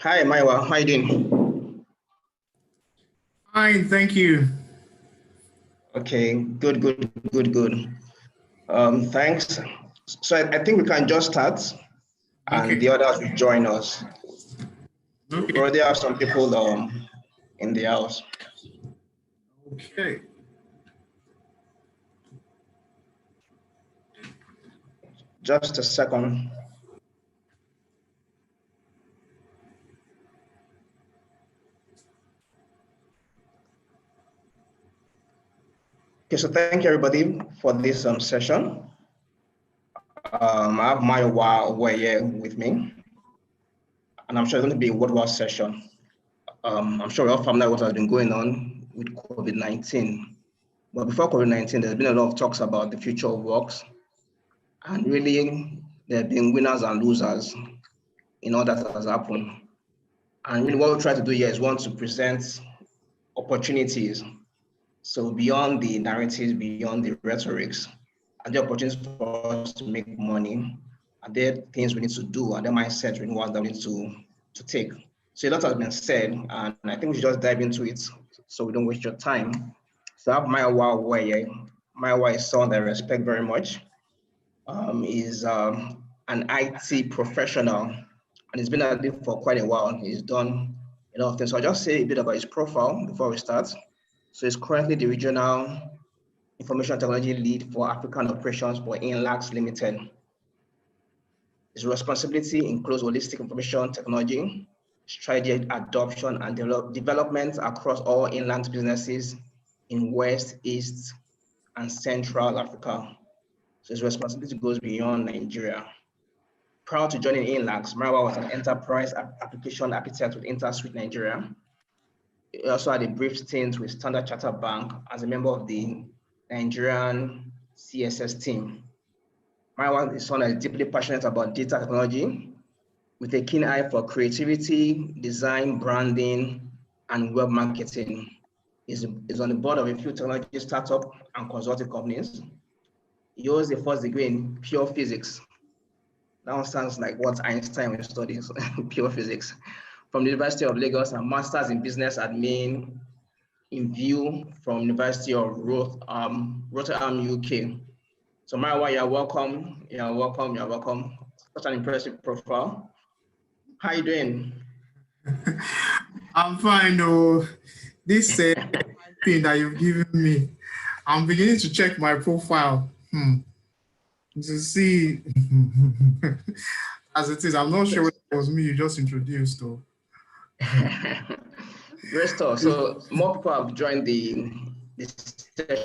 Hi, Mayowa. How you doing? Fine, thank you. Okay, good. Thanks. So I think we can just start, and Okay. the others will join us. We Okay. already have some people in the house. Okay. Just a second. Okay, so thank you everybody for this session. I have Mayowa Owoeye with me, and I'm sure it's going to be a worthwhile session. I'm sure we're all familiar with what has been going on with COVID-19. But before COVID-19, there's been a lot of talks about the future of works, and really there have been winners and losers in all that has happened. And really what we try to do here is want to present opportunities. So beyond the narratives, beyond the rhetorics, are there opportunities for us to make money? Are there things we need to do? Are there mindset renewals that we need to take? So a lot has been said, and I think we should just dive into it so we don't waste your time. So I have Mayowa Owoeye. Mayowa is someone that I respect very much. Is an IT professional, and he's been at it for quite a while. He's done a lot of things. So I'll just say a bit about his profile before we start. So he's currently the regional information technology lead for African operations for Inlax Limited. His responsibility includes holistic information technology, strategy adoption and development across all inland businesses in West, East, and Central Africa. So his responsibility goes beyond Nigeria. Prior to joining Inlax, Mayowa was an enterprise application architect with InterSuite Nigeria. He also had a brief stint with Standard Chartered Bank as a member of the Nigerian CSS team. Mayowa is someone that is deeply passionate about data technology with a keen eye for creativity, design, branding, and web marketing. He's on the board of a few technology startup and consulting companies. He holds a first degree in pure physics. That one sounds like what Einstein studies, pure physics, from the University of Lagos, and masters in business admin in view from University of Rotterdam, UK. So Mayowa, you're welcome. Such an impressive profile. How are you doing? I'm fine, though. This thing that you've given me, I'm beginning to check my profile to see as it is. I'm not sure whether it was me you just introduced, though. Great stuff. So more people have joined the session.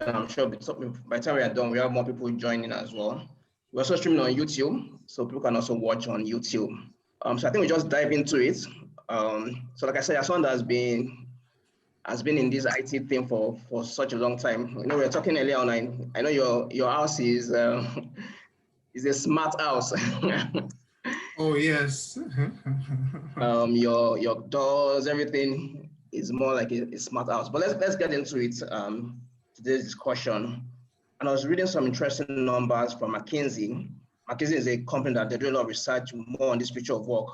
I'm sure by the time we are done, we have more people joining as well. We're also streaming on YouTube, so people can also watch on YouTube. So I think we just dive into it. So like I said, as someone that has been in this IT thing for such a long time. You know, we were talking earlier on. I know your house is a smart house. Oh, yes. Your doors, everything is more like a smart house. But let's get into it. Today's discussion. And I was reading some interesting numbers from McKinsey. McKinsey is a company that they do a lot of research more on this future of work.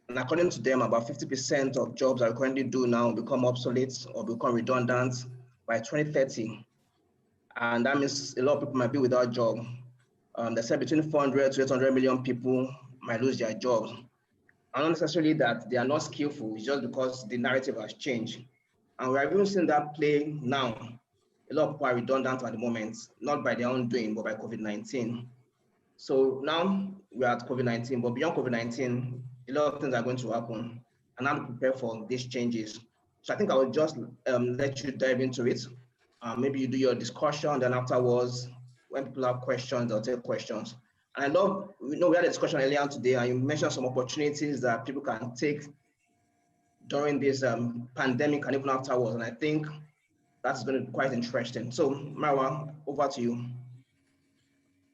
And according to them, about 50% of jobs that we currently do now become obsolete or become redundant by 2030. And that means a lot of people might be without a job. They said between 400 to 800 million people might lose their jobs. And not necessarily that they are not skillful, it's just because the narrative has changed. And we are even seeing that play now. A lot of people are redundant at the moment, not by their own doing, but by COVID-19. So now we're at COVID-19, but beyond COVID-19, a lot of things are going to happen, and I'm prepared for these changes. So I think I will just let you dive into it. Maybe you do your discussion, then afterwards, when people have questions, they'll take questions. And I love, we had a discussion earlier today, and you mentioned some opportunities that people can take during this pandemic and even afterwards. And I think that's going to be quite interesting. So Mayowa, over to you.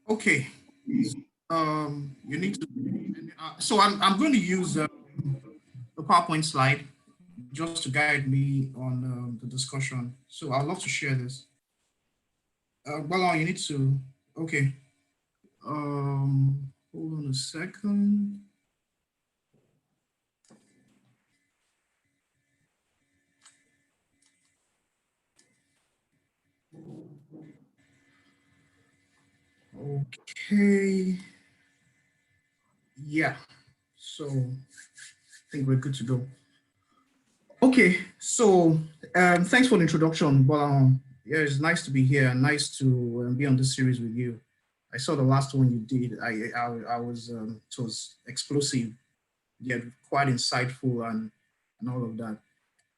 Okay. You need to. So I'm going to use the PowerPoint slide just to guide me on the discussion. So I'd love to share this. Well, you need to. Okay. Hold on a second. Okay. Yeah. So I think we're good to go. Okay. So thanks for the introduction, but yeah, it's nice to be here. Nice to be on this series with you. I saw the last one you did. I was it was explosive, yet quite insightful and all of that.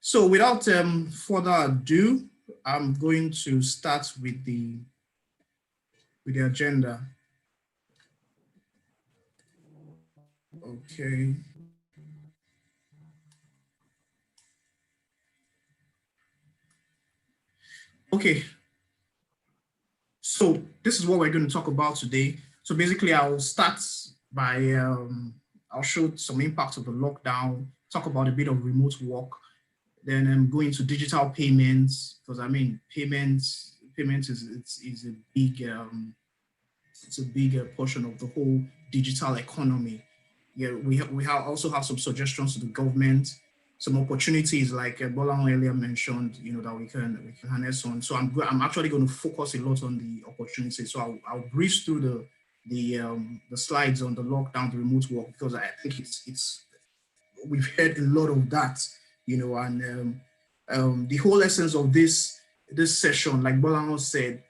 So without further ado, I'm going to start with the agenda. Okay. Okay. So this is what we're going to talk about today. So basically, I'll start by I'll show some impact of the lockdown, talk about a bit of remote work, then go into digital payments because I mean payments is a big it's a big portion of the whole digital economy. Yeah, we also have some suggestions to the government, some opportunities like Bola earlier mentioned, you know, that we can harness on. So I'm actually going to focus a lot on the opportunities. So I'll breeze through the slides on the lockdown, the remote work, because I think it's we've heard a lot of that, you know, and the whole essence of this session, like Bola said,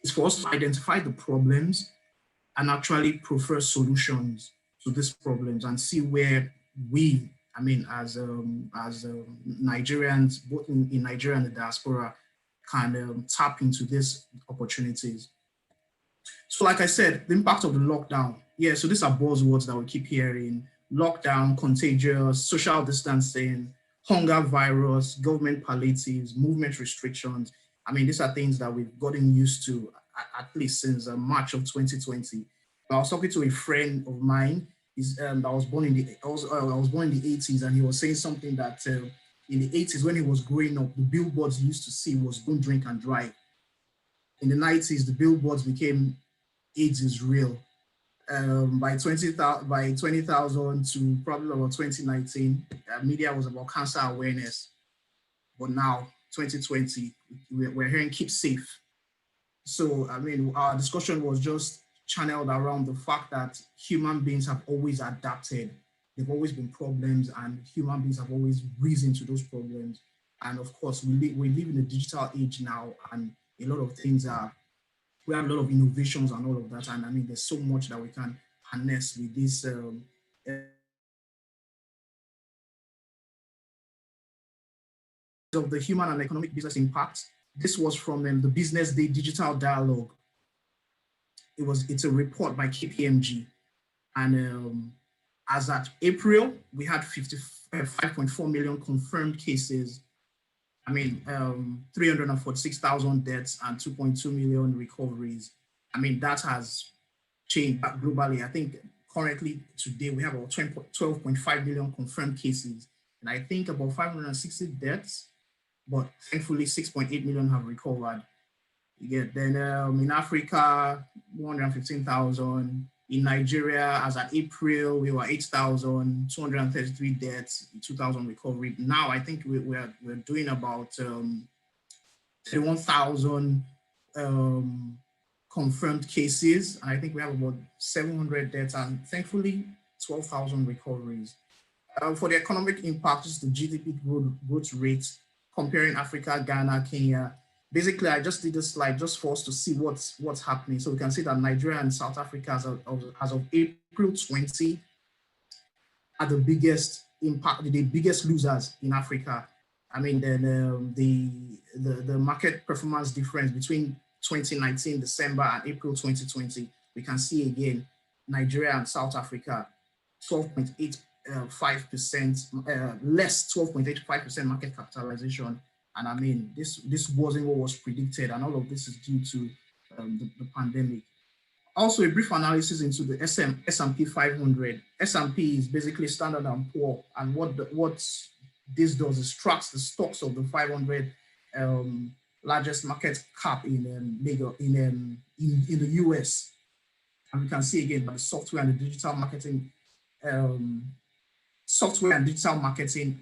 is for us to identify the problems and actually prefer solutions to these problems and see where we, I mean, as Nigerians, both in Nigeria and the diaspora, can tap into these opportunities. So like I said, the impact of the lockdown. Yeah, so these are buzzwords that we keep hearing. Lockdown, contagious, social distancing, hunger virus, government palliatives, movement restrictions. I mean, these are things that we've gotten used to at least since March of 2020. I was talking to a friend of mine that was born in I was born in the 80s, and he was saying something that in the 80s when he was growing up, the billboards he used to see was don't drink and drive. In the 90s, the billboards became AIDS is real. By 20,000 to probably about 2019, media was about cancer awareness. But now, 2020, we're hearing keep safe. So, I mean, our discussion was just channeled around the fact that human beings have always adapted. There've always been problems, and human beings have always risen to those problems. And of course, we live in a digital age now, and a lot of things we have a lot of innovations and all of that. And I mean, there's so much that we can harness with this of the human and economic business impact. This was from the Business Day Digital Dialogue. It's a report by KPMG. And as at April, we had 5.4 million confirmed cases. I mean, 346,000 deaths and 2.2 million recoveries. I mean, that has changed globally. I think currently today we have about 12.5 million confirmed cases. And I think about 560 deaths, but thankfully 6.8 million have recovered. Then in Africa, 115,000. In Nigeria, as at April, we were 8,233 deaths, 2,000 recovery. Now I think we're doing about 31,000 confirmed cases. And I think we have about 700 deaths and thankfully 12,000 recoveries. For the economic impact, just the GDP growth rate, comparing Africa, Ghana, Kenya. Basically, I just did this slide just for us to see what's happening. So we can see that Nigeria and South Africa as of April 20 are the biggest impact, the biggest losers in Africa. I mean, then the market performance difference between 2019 December and April 2020, we can see again, Nigeria and South Africa, 12.85% less 12.85% market capitalization. And I mean, this wasn't what was predicted, and all of this is due to the pandemic. Also, a brief analysis into the S&P 500. S&P is basically Standard and Poor, and what this does is tracks the stocks of the 500 largest market cap in the US. And we can see again that the software and digital marketing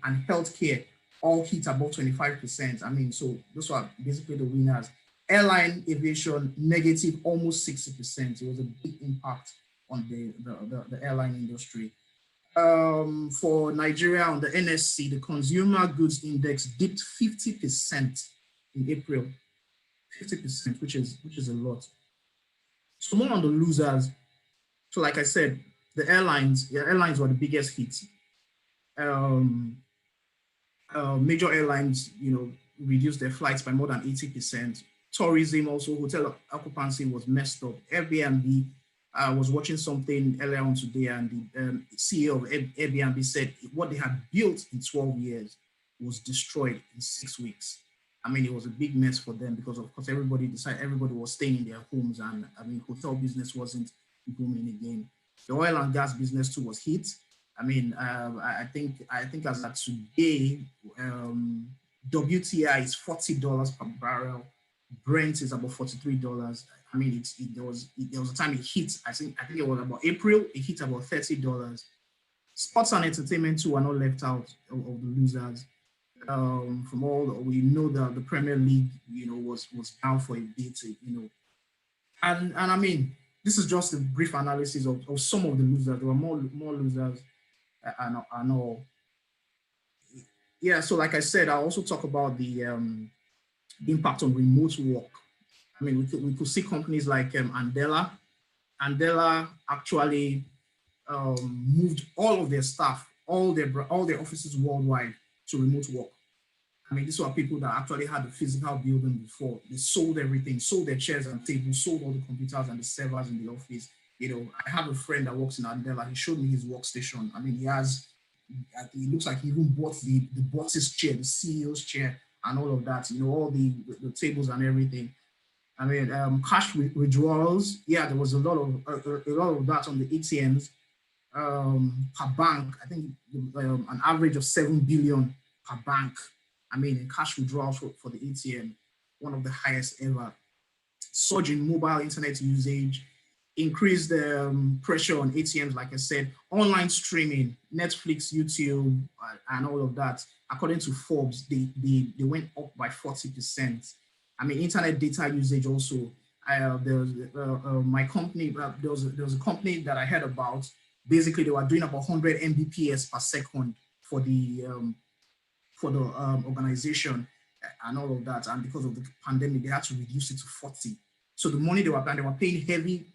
and healthcare all hit above 25%. I mean, so those are basically the winners. Airline aviation, negative almost 60%. It was a big impact on the airline industry. For Nigeria on the NSC, the consumer goods index dipped 50% in April, 50%, which is a lot. So more on the losers. So like I said, the airlines were the biggest hits. Major airlines, reduced their flights by more than 80%. Tourism also, hotel occupancy was messed up. Airbnb, I was watching something earlier on today, and the CEO of Airbnb said what they had built in 12 years was destroyed in 6 weeks. I mean, it was a big mess for them because, of course, everybody was staying in their homes, and I mean, hotel business wasn't booming again. The oil and gas business too was hit. I mean, I think as of today, WTI is $40 per barrel. Brent is about $43. I mean, there was a time it hit. I think it was about April. It hit about $30. Sports and entertainment too are not left out of the losers. From all we know, that the Premier League, was down for a bit, and I mean, this is just a brief analysis of some of the losers. There were more losers, and all. Yeah, so like I said, I'll also talk about the impact on remote work. I mean, we could see companies like Andela. Andela actually moved all of their staff, all their offices worldwide to remote work. I mean, these were people that actually had the physical building before. They sold everything, sold their chairs and tables, sold all the computers and the servers in the office. I have a friend that works in Andela. He showed me his workstation. I mean, it looks like he even bought the boss's chair, the CEO's chair, and all of that, all the tables and everything. I mean, cash withdrawals, yeah, there was a lot of that on the ATMs. Per bank, I think an average of 7 billion per bank. I mean, in cash withdrawals for the ATM, one of the highest ever. Surge in mobile internet usage, increased pressure on ATMs, like I said, online streaming, Netflix, YouTube, and all of that. According to Forbes, they went up by 40%. I mean, internet data usage also. There was my company. There was a company that I heard about. Basically, they were doing about 100 Mbps per second for the organization and all of that. And because of the pandemic, they had to reduce it to 40. So the money they were paying heavy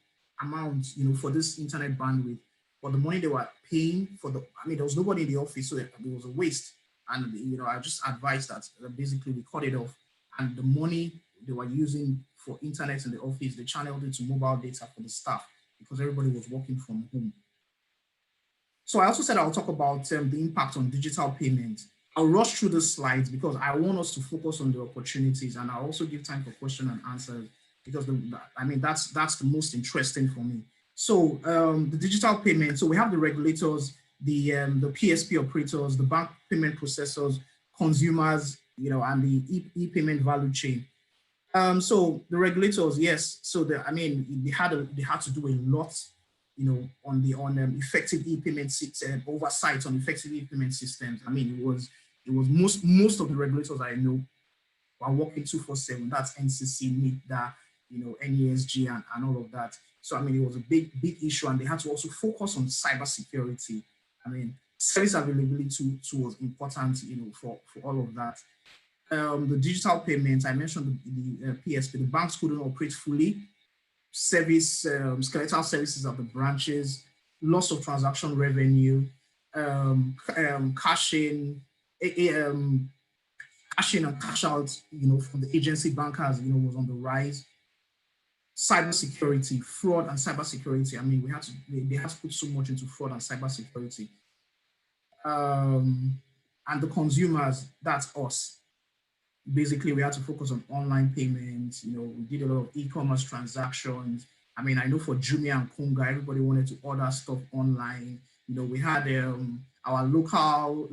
amounts, for this internet bandwidth. But the money they were paying there was nobody in the office, so there was a waste. And I just advised that basically we cut it off. And the money they were using for internet in the office, they channeled it to mobile data for the staff because everybody was working from home. So I also said I'll talk about the impact on digital payment. I'll rush through the slides because I want us to focus on the opportunities, and I'll also give time for question and answers because that's the most interesting for me. So the digital payment. So we have the regulators, the PSP operators, the bank payment processors, consumers, and the e-payment value chain. So the regulators, yes. So they had to do a lot, on effective e-payment systems, oversight on effective e-payment systems. I mean, it was most of the regulators I know are working 24/7. That's NCC, NIDA, NESG, and all of that. So I mean, it was a big issue, and they had to also focus on cybersecurity. I mean, service availability too was important, for all of that. The digital payments, I mentioned the PSP, the banks couldn't operate fully. Skeletal services at the branches, loss of transaction revenue, cash in and cash out, from the agency bankers, was on the rise. Cybersecurity, fraud and cybersecurity. I mean, they had to put so much into fraud and cybersecurity. And the consumers, that's us. Basically, we had to focus on online payments. We did a lot of e-commerce transactions. I mean, I know for Jumia and Konga, everybody wanted to order stuff online. We had our local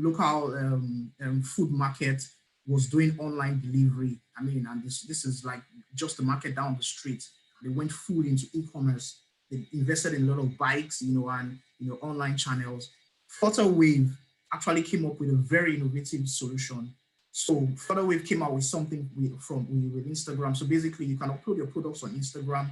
food market was doing online delivery. I mean, and this is like just the market down the street. They went full into e-commerce. They invested in a lot of bikes, and online channels. Flutterwave actually came up with a very innovative solution So Further Wave came out with something with Instagram. So basically, you can upload your products on Instagram,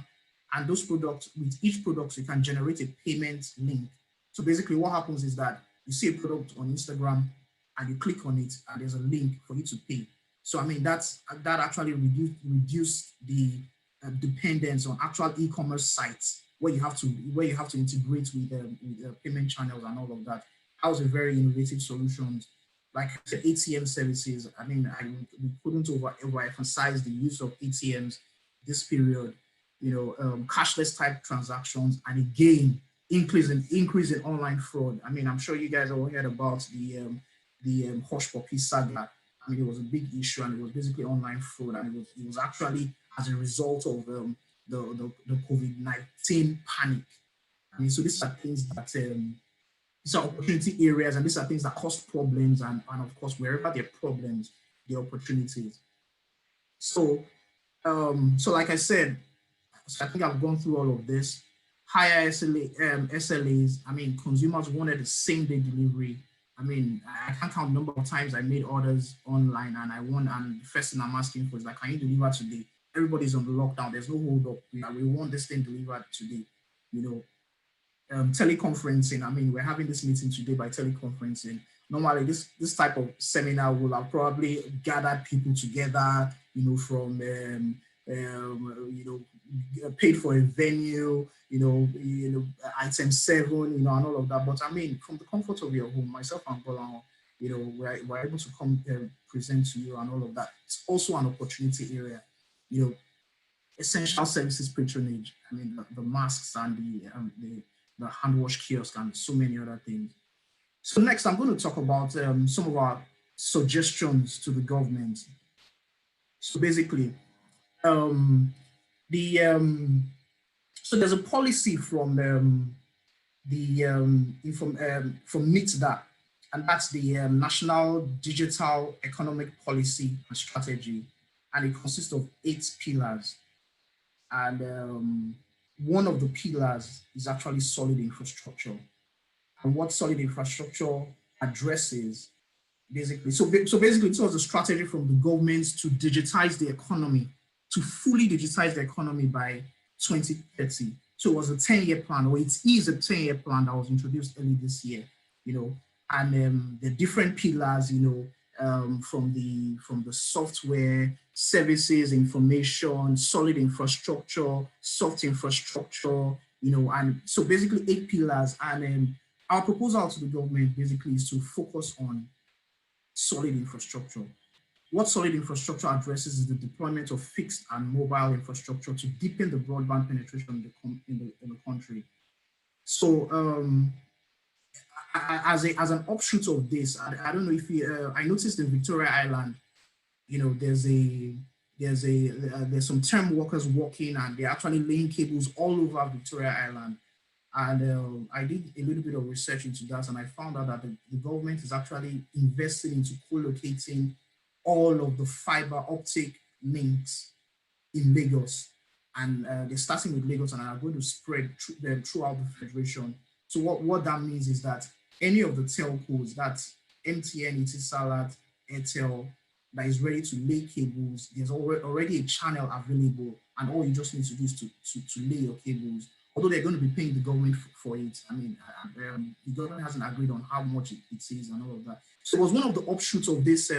and those products, with each product, you can generate a payment link. So basically, what happens is that you see a product on Instagram, and you click on it, and there's a link for you to pay. So I mean, that actually reduced the dependence on actual e-commerce sites where you have to integrate with payment channels and all of that. That was a very innovative solution. Like I said, ATM services. I mean, we couldn't overemphasize the use of ATMs this period. Cashless type transactions, and again, increase in online fraud. I mean, I'm sure you guys all heard about the Hush Puppy saga. I mean, it was a big issue, and it was basically online fraud, and it was actually as a result of the COVID-19 panic. I mean, so these are things that these are opportunity areas, and these are things that cause problems, and of course, wherever there are problems, there are opportunities. So like I said, so I think I've gone through all of this. Higher SLAs. I mean, consumers wanted the same day delivery. I mean, I can't count the number of times I made orders online, and and the first thing I'm asking for is like, can you deliver today? Everybody's on the lockdown. There's no hold up. We want this thing delivered today. Teleconferencing. I mean, we're having this meeting today by teleconferencing. Normally, this type of seminar will have probably gathered people together, from paid for a venue, item 7, and all of that. But I mean, from the comfort of your home, myself and Bolan, we're able to come present to you and all of that. It's also an opportunity area, essential services patronage. I mean, the masks and the hand wash kiosk and so many other things. So next, I'm going to talk about some of our suggestions to the government. So basically, so there's a policy from NITDA, and that's the National Digital Economic Policy and Strategy, and it consists of 8 pillars. And one of the pillars is actually solid infrastructure. And what solid infrastructure addresses, basically, so basically it was a strategy from the government to digitize the economy, to fully digitize the economy by 2030. So it was a 10-year plan, or it is a 10-year plan that was introduced early this year, and the different pillars, from the software, services, information, solid infrastructure, soft infrastructure, and so basically 8 pillars. And our proposal to the government basically is to focus on solid infrastructure. What solid infrastructure addresses is the deployment of fixed and mobile infrastructure to deepen the broadband penetration in the country. So as an offshoot of this, I don't know if I noticed in Victoria Island, there's some term workers working, and they're actually laying cables all over Victoria Island. And I did a little bit of research into that, and I found out that the government is actually investing into co-locating all of the fiber optic links in Lagos. And they're starting with Lagos and are going to spread them throughout the federation. So what that means is that any of the telcos, that's MTN, Etisalat, Airtel, that is ready to lay cables, there's already a channel available, and all you just need to do is to lay your cables. Although they're going to be paying the government for it. I mean, the government hasn't agreed on how much it is and all of that. So it was one of the offshoots of this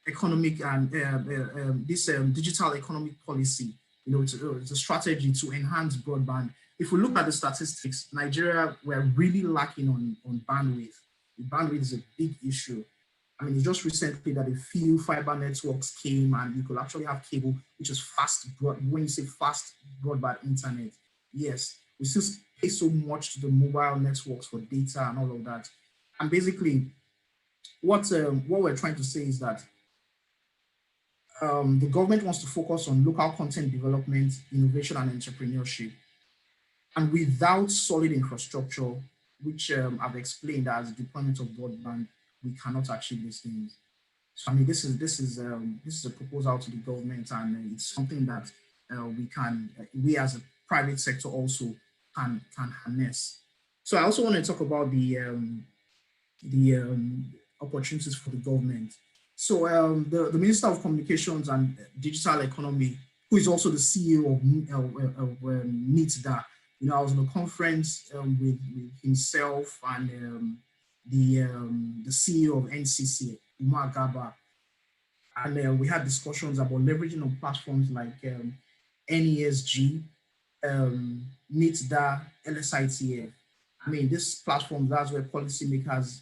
economic and this digital economic policy. It's a strategy to enhance broadband. If we look at the statistics, Nigeria, we're really lacking on bandwidth. The bandwidth is a big issue. I mean, it's just recently that a few fiber networks came, and you could actually have cable, which is fast. When you say fast broadband internet, yes, we still pay so much to the mobile networks for data and all of that. And basically, what we're trying to say is that the government wants to focus on local content development, innovation, and entrepreneurship. And without solid infrastructure, which I've explained as deployment of broadband, we cannot achieve these things. So I mean, this is a proposal to the government, and it's something that we as a private sector also can harness. So I also want to talk about the opportunities for the government. So the Minister of Communications and Digital Economy, who is also the CEO of NITDA, I was in a conference with himself and the CEO of NCC, Umar Gaba, and we had discussions about leveraging on platforms like NESG, NITDA, LSITF. I mean, this platform, that's where policymakers,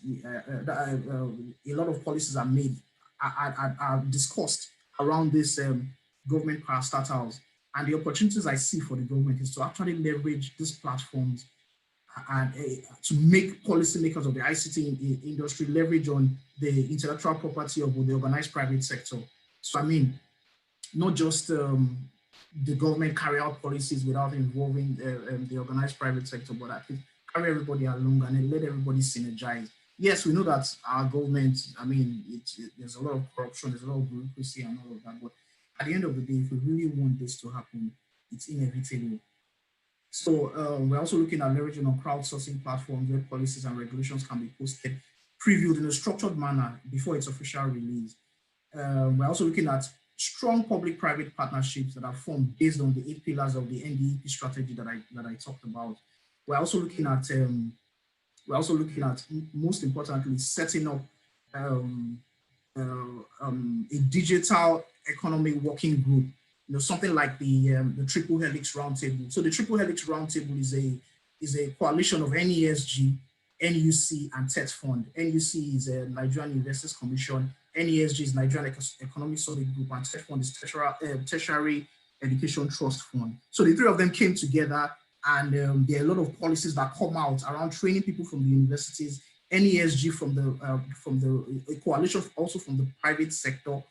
a lot of policies are made, are discussed around this government parastatals. And the opportunities I see for the government is to actually leverage these platforms and to make policymakers of the ICT industry leverage on the intellectual property of the organized private sector. So, I mean, not just the government carry out policies without involving the organized private sector, but at least carry everybody along and let everybody synergize. Yes, we know that our government, I mean, there's a lot of corruption, there's a lot of bureaucracy and all of that, but at the end of the day, if we really want this to happen, it's inevitable. So we're also looking at leveraging on crowdsourcing platforms where policies and regulations can be posted, previewed in a structured manner before its official release. We're also looking at strong public-private partnerships that are formed based on the 8 pillars of the NDEP strategy that I talked about. We're also looking at most importantly setting up a digital economy working group. Something like the Triple Helix Roundtable. So the Triple Helix Roundtable is a coalition of NESG, NUC, and TET Fund. NUC is a Nigerian Investors Commission. NESG is Nigerian Economic Solid Group, and TET Fund is Tertiary Education Trust Fund. So the three of them came together, and there are a lot of policies that come out around training people from the universities. NESG from the coalition, also from the private sector,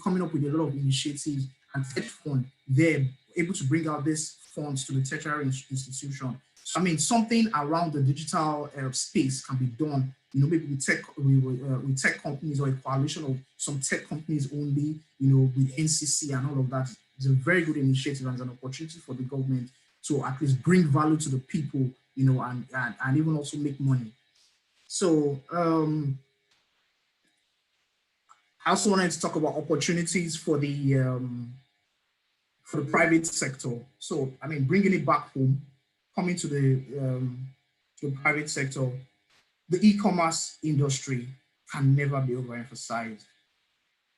coming up with a lot of initiatives, and TET Fund, they're able to bring out these funds to the tertiary institution. So, I mean, something around the digital space can be done, maybe with tech companies or a coalition of some tech companies only, with NCC and all of that. It's a very good initiative and an opportunity for the government to at least bring value to the people, and even also make money. So I also wanted to talk about opportunities for the private sector. So, I mean, bringing it back home, coming to the private sector, the e-commerce industry can never be overemphasized.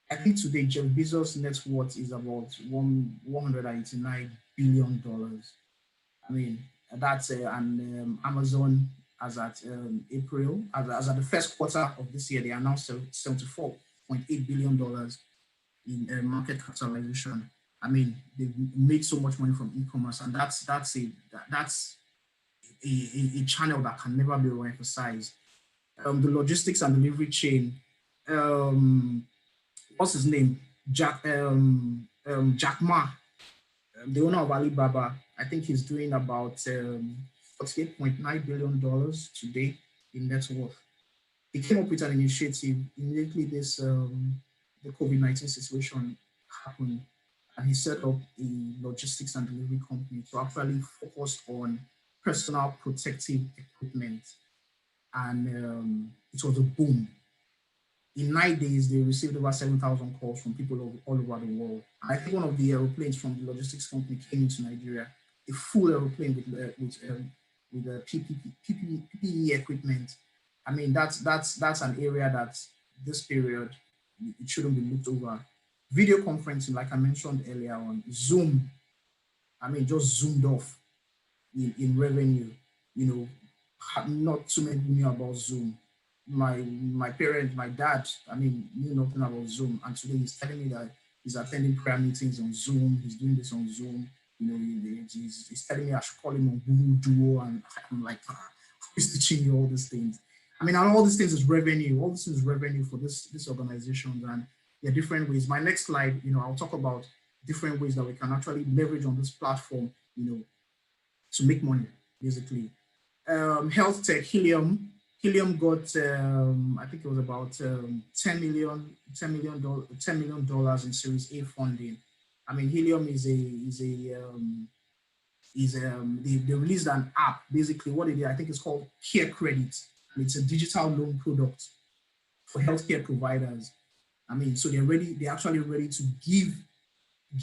I think today Jeff Bezos' net worth is about $189 billion. I mean, that's and Amazon, as at April, as at the first quarter of this year, they announced $74.8 billion in market capitalization. I mean, they've made so much money from e-commerce, and that's a channel that can never be overemphasized. The logistics and delivery chain. What's his name? Jack Ma, the owner of Alibaba. I think he's doing about $48.9 billion today in net worth. He came up with an initiative immediately the COVID-19 situation happened, and he set up a logistics and delivery company to actually focus on personal protective equipment, and it was a boom. In 9 days, they received over 7,000 calls from people all over the world. I think one of the airplanes from the logistics company came into Nigeria, a full airplane with PPE equipment. I mean, that's an area that this period, it shouldn't be looked over. Video conferencing, like I mentioned earlier on, Zoom, I mean, just zoomed off in revenue. Not too many people knew about Zoom. My parents, my dad, I mean, knew nothing about Zoom. And today he's telling me that he's attending prayer meetings on Zoom. He's doing this on Zoom. He's telling me I should call him on Google Duo. And I'm like, who's teaching you all these things? I mean, and all these things is revenue. All this is revenue for this organization. And there are different ways. My next slide, I'll talk about different ways that we can actually leverage on this platform, to make money, basically. Health tech, Helium got, I think it was about $10 million in Series A funding. I mean, Helium they released an app. Basically, what it is, I think it's called Care Credit. And it's a digital loan product for healthcare providers. I mean, so they're actually ready to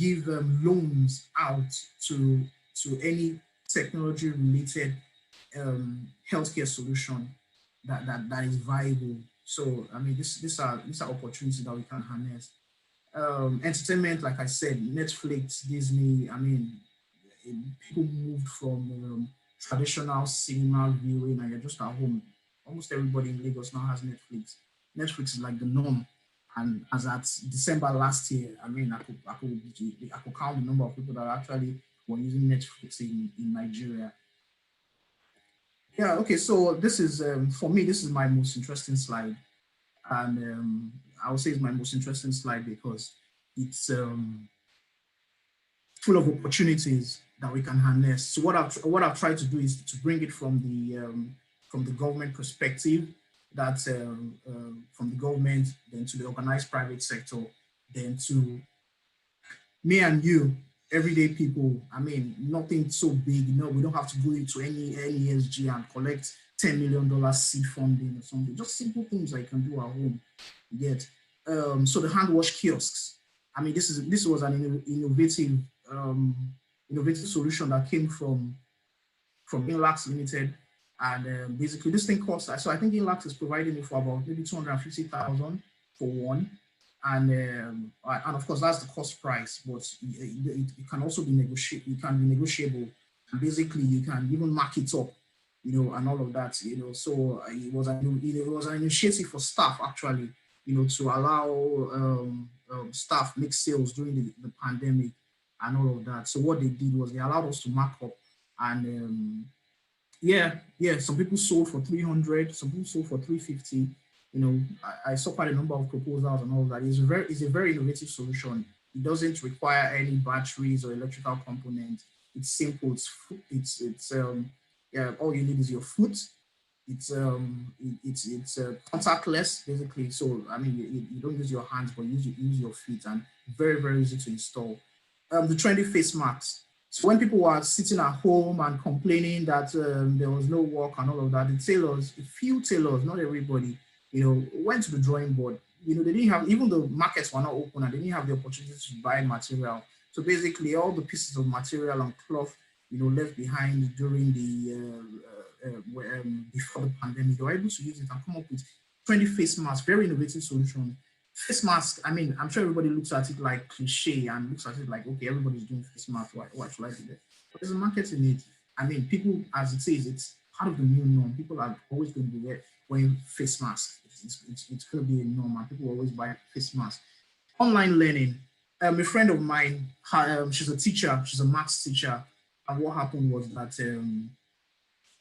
give loans out to any technology related healthcare solution that is viable. So I mean, these are opportunities that we can harness. Entertainment, like I said, Netflix, Disney. I mean, people moved from traditional cinema viewing, and you're just at home. Almost everybody in Lagos now has Netflix. Netflix is like the norm. And as at December last year, I mean, I could count the number of people that actually were using Netflix in Nigeria. Yeah, okay, so this is, for me, this is my most interesting slide. And I would say it's my most interesting slide because it's full of opportunities that we can harness. So what I've tried to do is to bring it from the government perspective, that from the government, then to the organized private sector, then to me and you, everyday people. I mean, nothing so big. No, we don't have to go into any ESG and collect $10 million seed funding or something. Just simple things I can do at home. You get so the hand wash kiosks. I mean, this was an innovative solution that came from Inlax Limited, and basically this thing costs. So I think Inlax is providing it for about maybe 250,000 for one, and of course that's the cost price, but it can also be negotiable. It can be negotiable, and basically you can even mark it up, and all of that, So it was an initiative for staff actually, to allow staff make sales during the pandemic and all of that. So what they did was they allowed us to mark up, and some people sold for 300, some people sold for 350. I saw quite a number of proposals and all that. It's a very innovative solution. It doesn't require any batteries or electrical components. It's simple. It's all you need is your foot. It's contactless basically. So I mean, you don't use your hands, but you use your feet, and very easy to install. The trendy face masks. So when people were sitting at home and complaining that there was no work and all of that, the tailors, a few tailors, not everybody, went to the drawing board. They didn't have, even the markets were not open and they didn't have the opportunity to buy material. So basically all the pieces of material and cloth, left behind during before the pandemic, they were able to use it and come up with 20 face masks, very innovative solution. Face mask, I mean, I'm sure everybody looks at it like cliche and looks at it like, okay, everybody's doing face mask, why should I do that? But there's a market in it. I mean, people, as it says, it's part of the new norm. People are always going to be wearing face masks. It's going to be a norm, and people always buy face masks. Online learning. A friend of mine, she's a teacher, she's a maths teacher, and what happened was that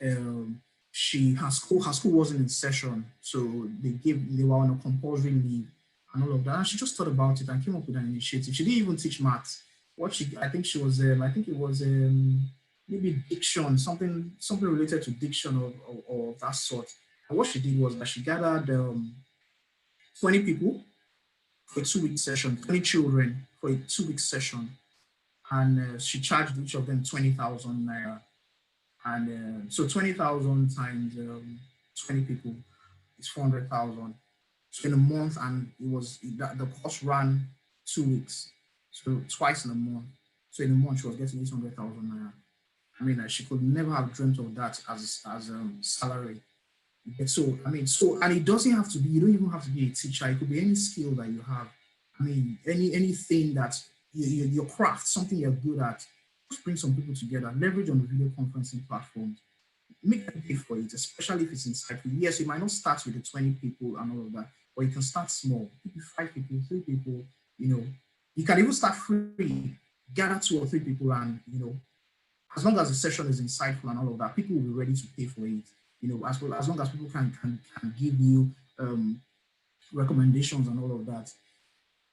her school wasn't in session, so they were on a compulsory leave and all of that. And she just thought about it and came up with an initiative. She didn't even teach maths. I think it was maybe diction, something related to diction or that sort. And what she did was that she gathered 20 people for a 2-week session, 20 children for a 2-week session, and she charged each of them 20,000 naira. And so 20,000 times 20 people is 400,000. So in a month, and the cost ran 2 weeks, so twice in a month. So in a month, she was getting 800,000 naira. I mean, she could never have dreamt of that as salary. So I mean, and it doesn't have to be. You don't even have to be a teacher. It could be any skill that you have. I mean, anything that your craft, something you're good at. Just bring some people together, leverage on the video conferencing platforms, make them pay for it, especially if it's insightful. Yes, you might not start with the 20 people and all of that, but you can start small. Maybe 5 people, 3 people, You can even start free, gather 2 or 3 people, and, as long as the session is insightful and all of that, people will be ready to pay for it. As long as people can give you recommendations and all of that.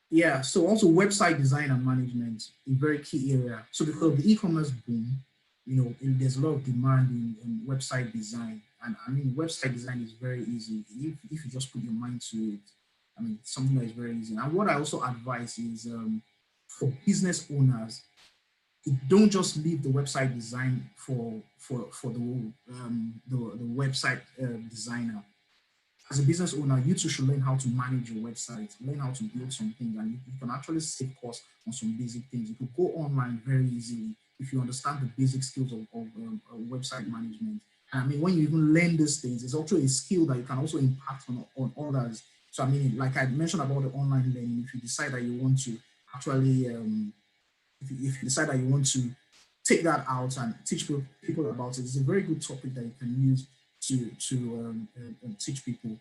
Yeah, so also website design and management, a very key area. So because of the e-commerce boom, there's a lot of demand in website design. And I mean, website design is very easy if you just put your mind to it. I mean, it's something that is very easy. And what I also advise is for business owners, don't just leave the website design for the website designer. as a business owner, you too should learn how to manage your website, learn how to build some things, and you can actually save costs on some basic things. You could go online very easily if you understand the basic skills of website management. And I mean, when you even learn these things, it's also a skill that you can also impact on others. So I mean, like I mentioned about the online learning, if you decide that you want to actually, if you decide that you want to take that out and teach people about it, it's a very good topic that you can use to teach people.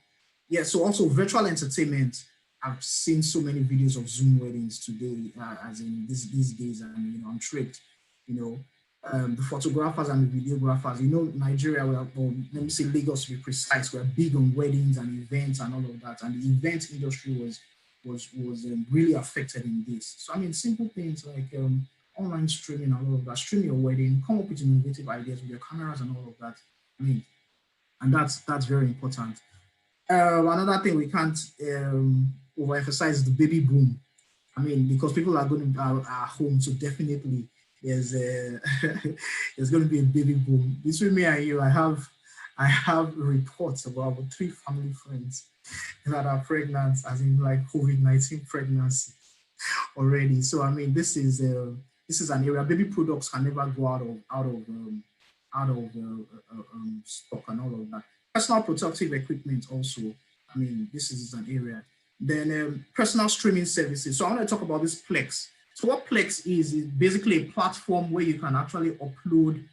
Yeah, so also virtual entertainment. I've seen so many videos of Zoom weddings today, as in these days, and I'm tricked. You know, the photographers and the videographers. Nigeria, or let me say Lagos to be precise, we're big on weddings and events and all of that, and the event industry was really affected in this. So I mean, simple things like online streaming and all of that, stream your wedding, come up with innovative ideas with your cameras and all of that. I mean, and that's very important. Another thing we can't overemphasize is the baby boom. I mean, because people are going to be at home, so definitely there's there's going to be a baby boom. Between me and you, I have reports about 3 family friends that are pregnant, as in like COVID-19 pregnancy already. So I mean, this is an area. Baby products can never go out of stock and all of that. Personal protective equipment also. I mean, this is an area. Then personal streaming services. So I want to talk about this Plex. So what Plex is basically a platform where you can actually upload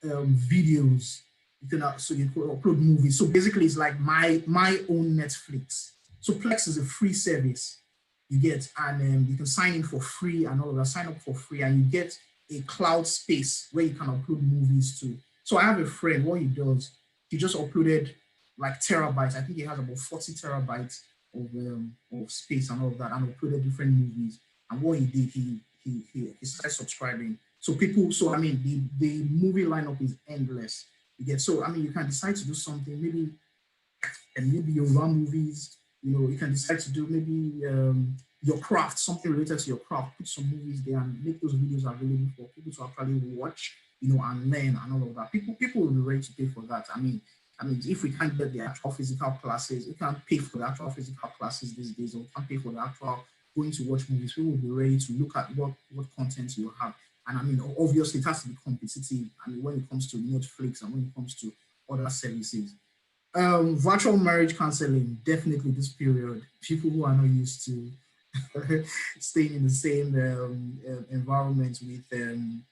videos. You can upload movies. So basically, it's like my own Netflix. So Plex is a free service you get, and you can sign in for free and all of that. Sign up for free, and you get a cloud space where you can upload movies to. So I have a friend. What he does, he just uploaded like terabytes. I think he has about 40 terabytes of space and all of that, and uploaded different movies. And what he did, he started subscribing. So I mean, the movie lineup is endless. You get, so I mean, you can decide to do something, maybe your run movies. You can decide to do maybe your craft, something related to your craft. Put some movies there and make those videos available for people to actually watch, and learn and all of that. People will be ready to pay for that. I mean, if we can't get the actual physical classes, we can't pay for the actual physical classes these days, or we can't pay for the actual going to watch movies. People will be ready to look at what content you have. And I mean, obviously, it has to be competitive. I mean, when it comes to Netflix and when it comes to other services. Virtual marriage counseling, definitely this period. People who are not used to staying in the same environment with the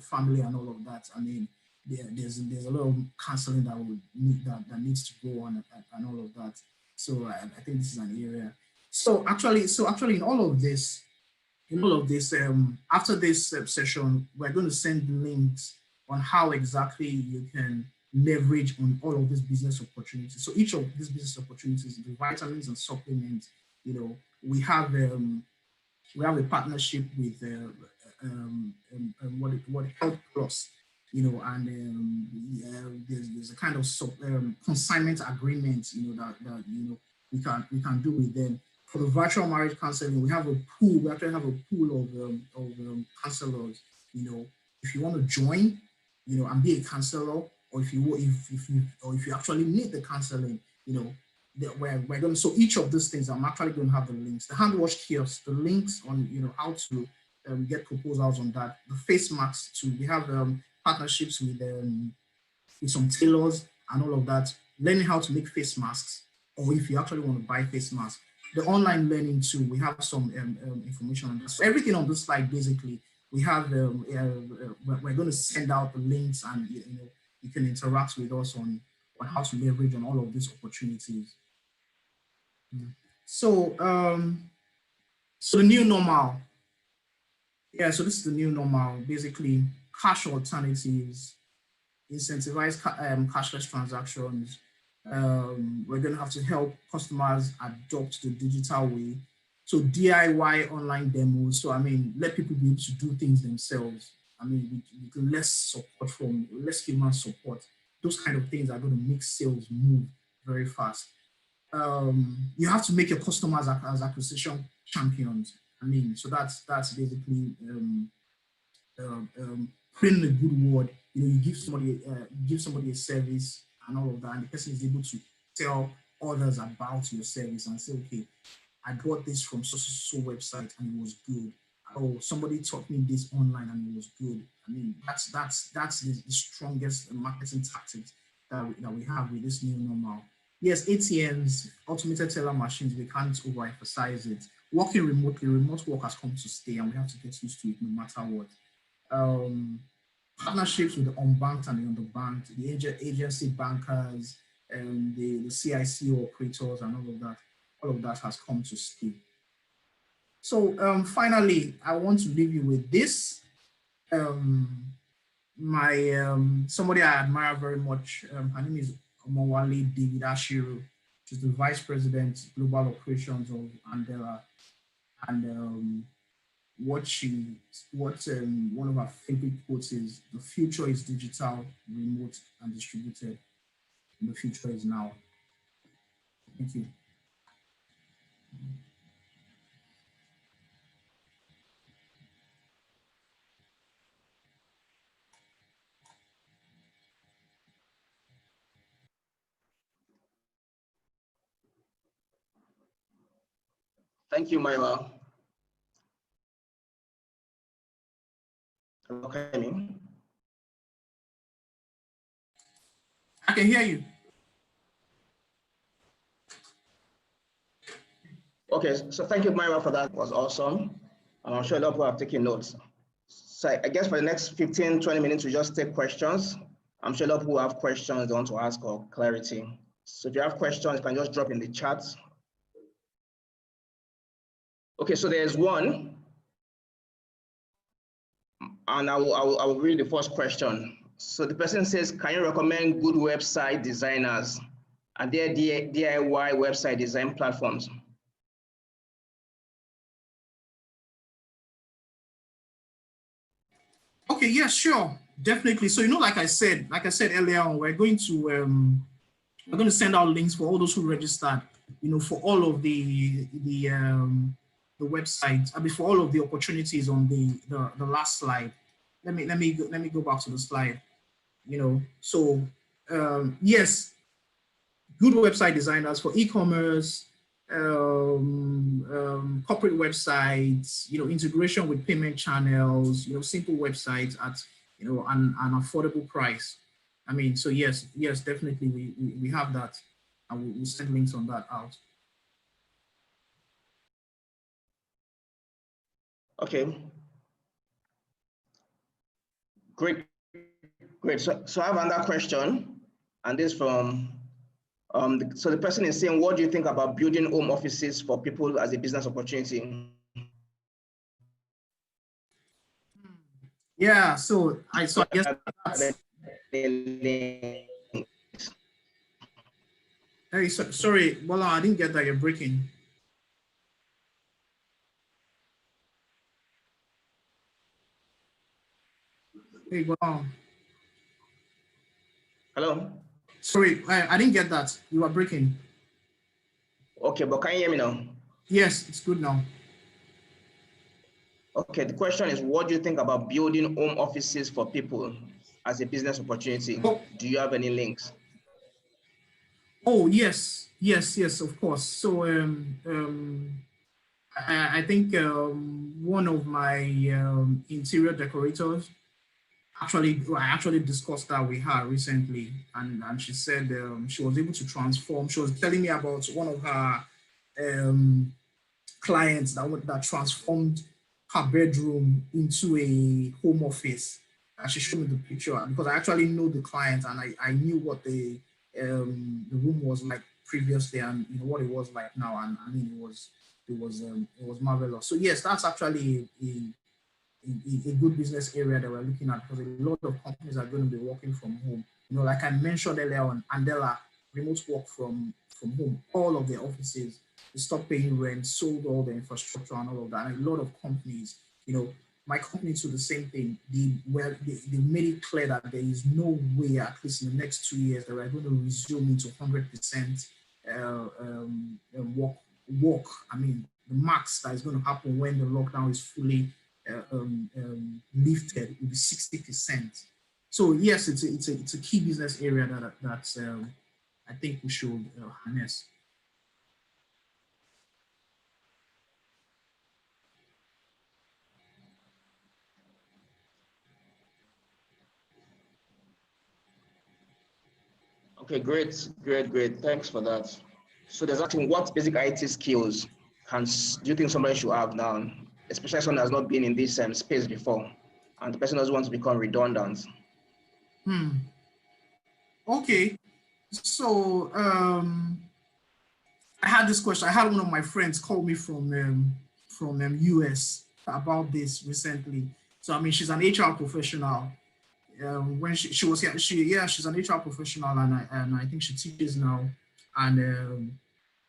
family and all of that. I mean, there's a lot of counseling that needs to go on and all of that. So I think this is an area. So actually, in all of this, after this session, we're going to send links on how exactly you can leverage on all of these business opportunities. So each of these business opportunities, the vitamins and supplements, we have a partnership with what Health Plus, and there's a kind of consignment agreement, that we can do with them. For the virtual marriage counseling, we have a pool. We actually have a pool of counselors. If you want to join, and be a counselor, or if you actually need the counseling, we're going to. So each of these things, I'm actually going to have the links. The hand wash kiosk, the links on how to get proposals on that. The face masks too. We have partnerships with some tailors and all of that. Learning how to make face masks, or if you actually want to buy face masks. The online learning too, we have some information on that. So everything on this slide, basically, we have, we're going to send out the links, and you can interact with us on how to leverage on all of these opportunities. So, so the new normal. Yeah, so this is the new normal, basically cash alternatives, incentivize cashless transactions. We're going to have to help customers adopt the digital way. So DIY online demos. So I mean, let people be able to do things themselves. I mean, with less human support. Those kind of things are going to make sales move very fast. You have to make your customers as acquisition champions. I mean, so that's basically putting in a good word. You give somebody a service, and all of that, and the person is able to tell others about your service and say, okay, I bought this from so website and it was good. Oh, somebody taught me this online and it was good. I mean, that's the strongest marketing tactics that we have with this new normal. Yes, ATMs, automated teller machines, we can't overemphasize it. Working remotely, remote work has come to stay, and we have to get used to it no matter what. Um, Partnerships with the unbanked and the underbanked, the agency bankers, and the CIC operators, and all of that has come to stay. So finally, I want to leave you with this. Somebody I admire very much. Her name is Omowale David Ashiru. She's the Vice President Global Operations of Andela, and one of her favorite quotes is, "The future is digital, remote, and distributed. And the future is now." Thank you. Thank you, Mayowa. Okay. I can hear you. Okay, so thank you, Mayowa, for that. It was awesome. And I'm sure a lot of people have taken notes. So I guess for the next 15, 20 minutes, we just take questions. I'm sure a lot of people have questions they want to ask or clarity. So if you have questions, you can just drop in the chat. Okay, so there's one. And I will read the first question. So the person says, can you recommend good website designers and their DIY website design platforms? Okay, yeah, sure, definitely. So like I said earlier on, we're going to send out links for all those who registered. For all of the websites. I mean, for all of the opportunities on the last slide. Let me go back to the slide. So yes, good website designers for e-commerce, corporate websites, integration with payment channels, simple websites at an affordable price. I mean, so yes, definitely we have that, and we'll send links on that out. Okay. Great. So I have another question, and this from so the person is saying, what do you think about building home offices for people as a business opportunity? Yeah, so I guess that's, hey, sorry, Bola, I didn't get that. You're breaking. Hey, Bola. Hello? Sorry, I didn't get that. You are breaking. Okay, but can you hear me now? Yes, it's good now. Okay, the question is, what do you think about building home offices for people as a business opportunity? Oh. Do you have any links? Oh, yes, of course. So I think one of my interior decorators I actually discussed that with her recently, and she said she was able to transform. She was telling me about one of her clients that transformed her bedroom into a home office. And she showed me the picture because I actually know the client, and I knew what the room was like previously, and what it was like now. And I mean, it was marvelous. So yes, that's actually a good business area that we're looking at, because a lot of companies are going to be working from home. Like I mentioned earlier on, Andela, remote work from home. All of their offices, they stopped paying rent, sold all the infrastructure and all of that. And a lot of companies, my company too, the same thing. They made it clear that there is no way, at least in the next 2 years, that we're going to resume into 100% work. I mean, the max that is going to happen when the lockdown is fully lifted will be 60%. So yes, it's a key business area that I think we should harness. Okay, great, great, great. Thanks for that. So there's asking what basic IT skills do you think somebody should have now, especially someone that's not been in this space before, and the person doesn't want to become redundant? Okay, so I had this question. I had one of my friends call me from US about this recently. So I mean, she's an HR professional. When she was here, she's an HR professional, and I think she teaches now. And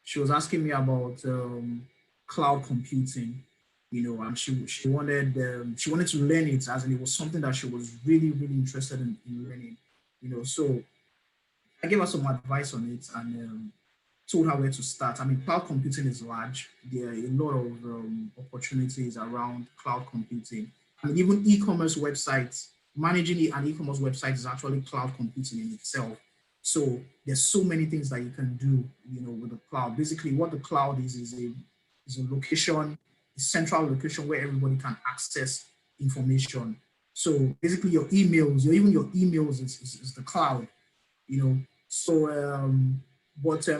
she was asking me about cloud computing, and she wanted to learn it, as in it was something that she was really interested in learning, So I gave her some advice on it, and told her where to start. I mean, cloud computing is large. There are a lot of opportunities around cloud computing. I mean, even e-commerce websites, managing an e-commerce website is actually cloud computing in itself. So there's so many things that you can do, with the cloud. Basically, what the cloud is a location, a central location where everybody can access information. So basically, even your emails is the cloud, So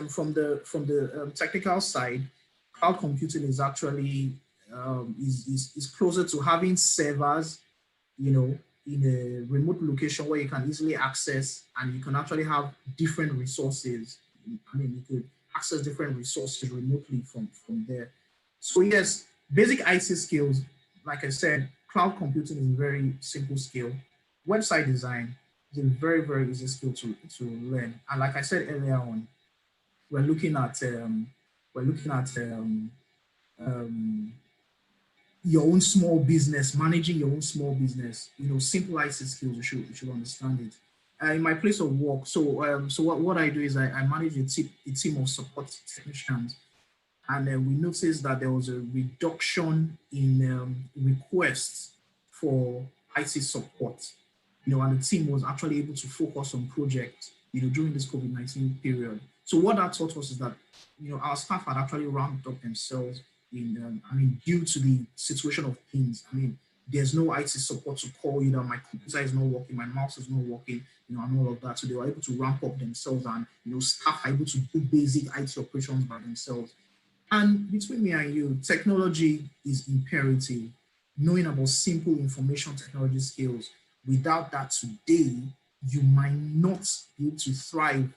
from the technical side, cloud computing is actually is closer to having servers, in a remote location where you can easily access, and you can actually have different resources. I mean, you could access different resources remotely from there. So yes, basic IT skills, like I said, cloud computing is a very simple skill. Website design is a very easy skill to learn. And like I said earlier on, we're looking at um, your own small business, managing your own small business. Simple IT skills. You should understand it. In my place of work, so what I do is I manage a team of support technicians, and we noticed that there was a reduction in requests for IT support. And the team was actually able to focus on projects, during this COVID-19 period. So what that taught us is that, our staff had actually ramped up themselves due to the situation of things. I mean, there's no IT support to call you that my computer is not working, my mouse is not working, and all of that. So they were able to ramp up themselves, and, staff are able to do basic IT operations by themselves. And between me and you, technology is imperative. Knowing about simple information technology skills, without that today, you might not be able to thrive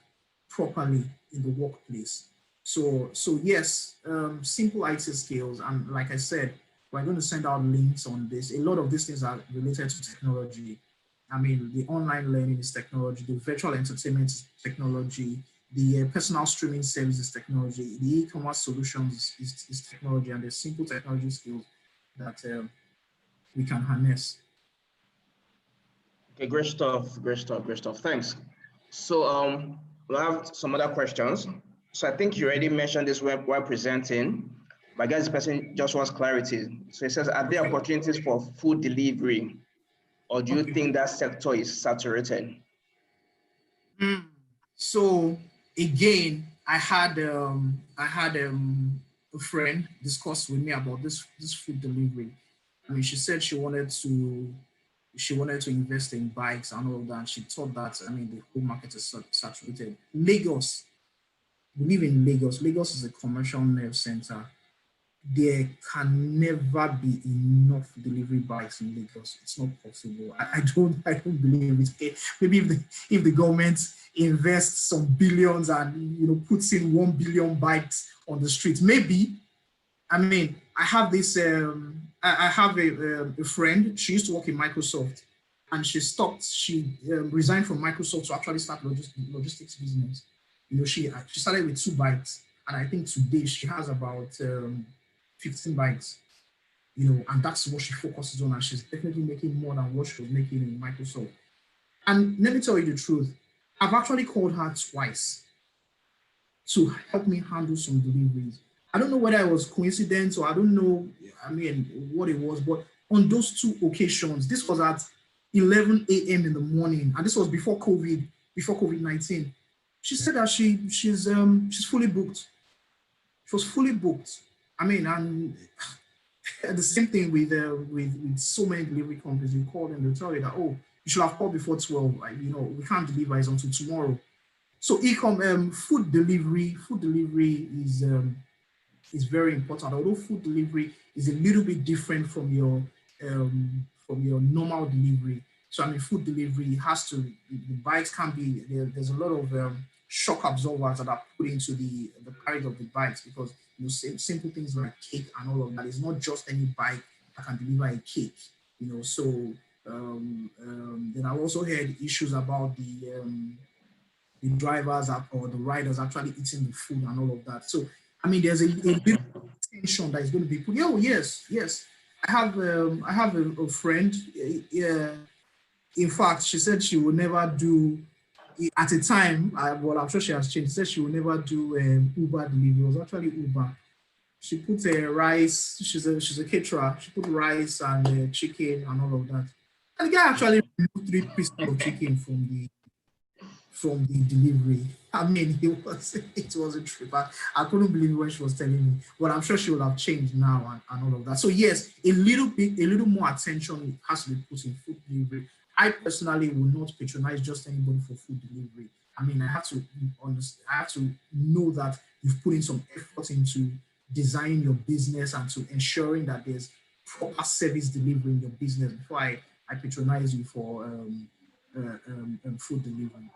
properly in the workplace. So yes, simple IT skills. And like I said, we're going to send out links on this. A lot of these things are related to technology. I mean, the online learning is technology, the virtual entertainment is technology, the personal streaming services technology, the e-commerce solutions is technology, and the simple technology skills that we can harness. Okay, great stuff, great stuff, great stuff. Thanks. So we'll have some other questions. So I think you already mentioned this while presenting, but I guess the person just wants clarity. So it says, are there opportunities for food delivery, or do you think that sector is saturated? So again, I had a friend discuss with me about this food delivery. I mean, she said she wanted to invest in bikes and all of that. She thought that, I mean, the whole market is saturated. Lagos, we live in Lagos. Lagos is a commercial nerve center. There can never be enough delivery bikes in Lagos. It's not possible. I don't believe it. Okay. Maybe if the government invests some billions and puts in 1 billion bikes on the street, maybe. I mean, I have this. I have a friend. She used to work in Microsoft, and she stopped. She resigned from Microsoft to actually start logistics business. She started with 2 bikes, and I think today she has about 15 bikes. And that's what she focuses on, and she's definitely making more than what she was making in Microsoft. And let me tell you the truth, I've actually called her twice to help me handle some deliveries. I don't know whether it was coincidence or I don't know, I mean, what it was, but on those 2 occasions, this was at 11 a.m. in the morning, and this was before COVID-19. She said that she's fully booked. She was fully booked. I mean, and the same thing with so many delivery companies. You call them, they tell you that, oh, you should have called before 12. Like, you know, we can't deliver it until tomorrow. So food delivery is very important. Although food delivery is a little bit different from your normal delivery. So I mean, food delivery has to, the bikes can be there's a lot of shock absorbers that are put into the carriage of the bikes, because you know, simple things like cake and all of that. It's not just any bike that can deliver a cake. You know, so then I also heard issues about the drivers or the riders actually eating the food and all of that. So I mean, there's a little tension that is going to be put. Oh yes. I have a friend. In fact, she said she will never do. At a time, well, I'm sure she has changed. She said she will never do Uber delivery. It was actually Uber. She put rice. She's a caterer. She put rice and chicken and all of that. And the guy actually removed 3 pieces of chicken from the delivery. I mean, it was a trip. I couldn't believe when she was telling me. But I'm sure she will have changed now and all of that. So yes, a little more attention has to be put in food delivery. I personally will not patronize just anybody for food delivery. I mean, I have to know that you've put in some effort into designing your business and to ensuring that there's proper service delivery in your business before I patronize you for food delivery.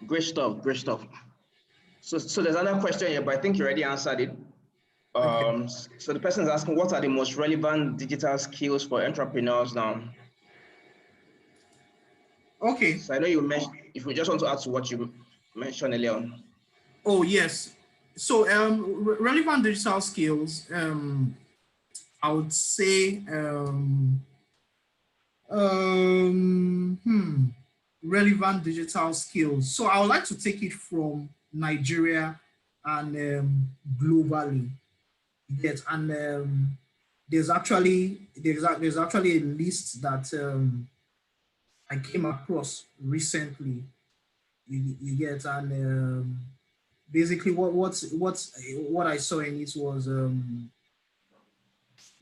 Great stuff. So there's another question here, but I think you already answered it. Okay. So the person is asking, what are the most relevant digital skills for entrepreneurs now? Okay. So I know you mentioned, if we just want to add to what you mentioned earlier on. Oh yes. So relevant digital skills. I would say relevant digital skills. So I would like to take it from Nigeria and globally. Yes, and there's actually a list that I came across recently. You get, and basically what I saw in it was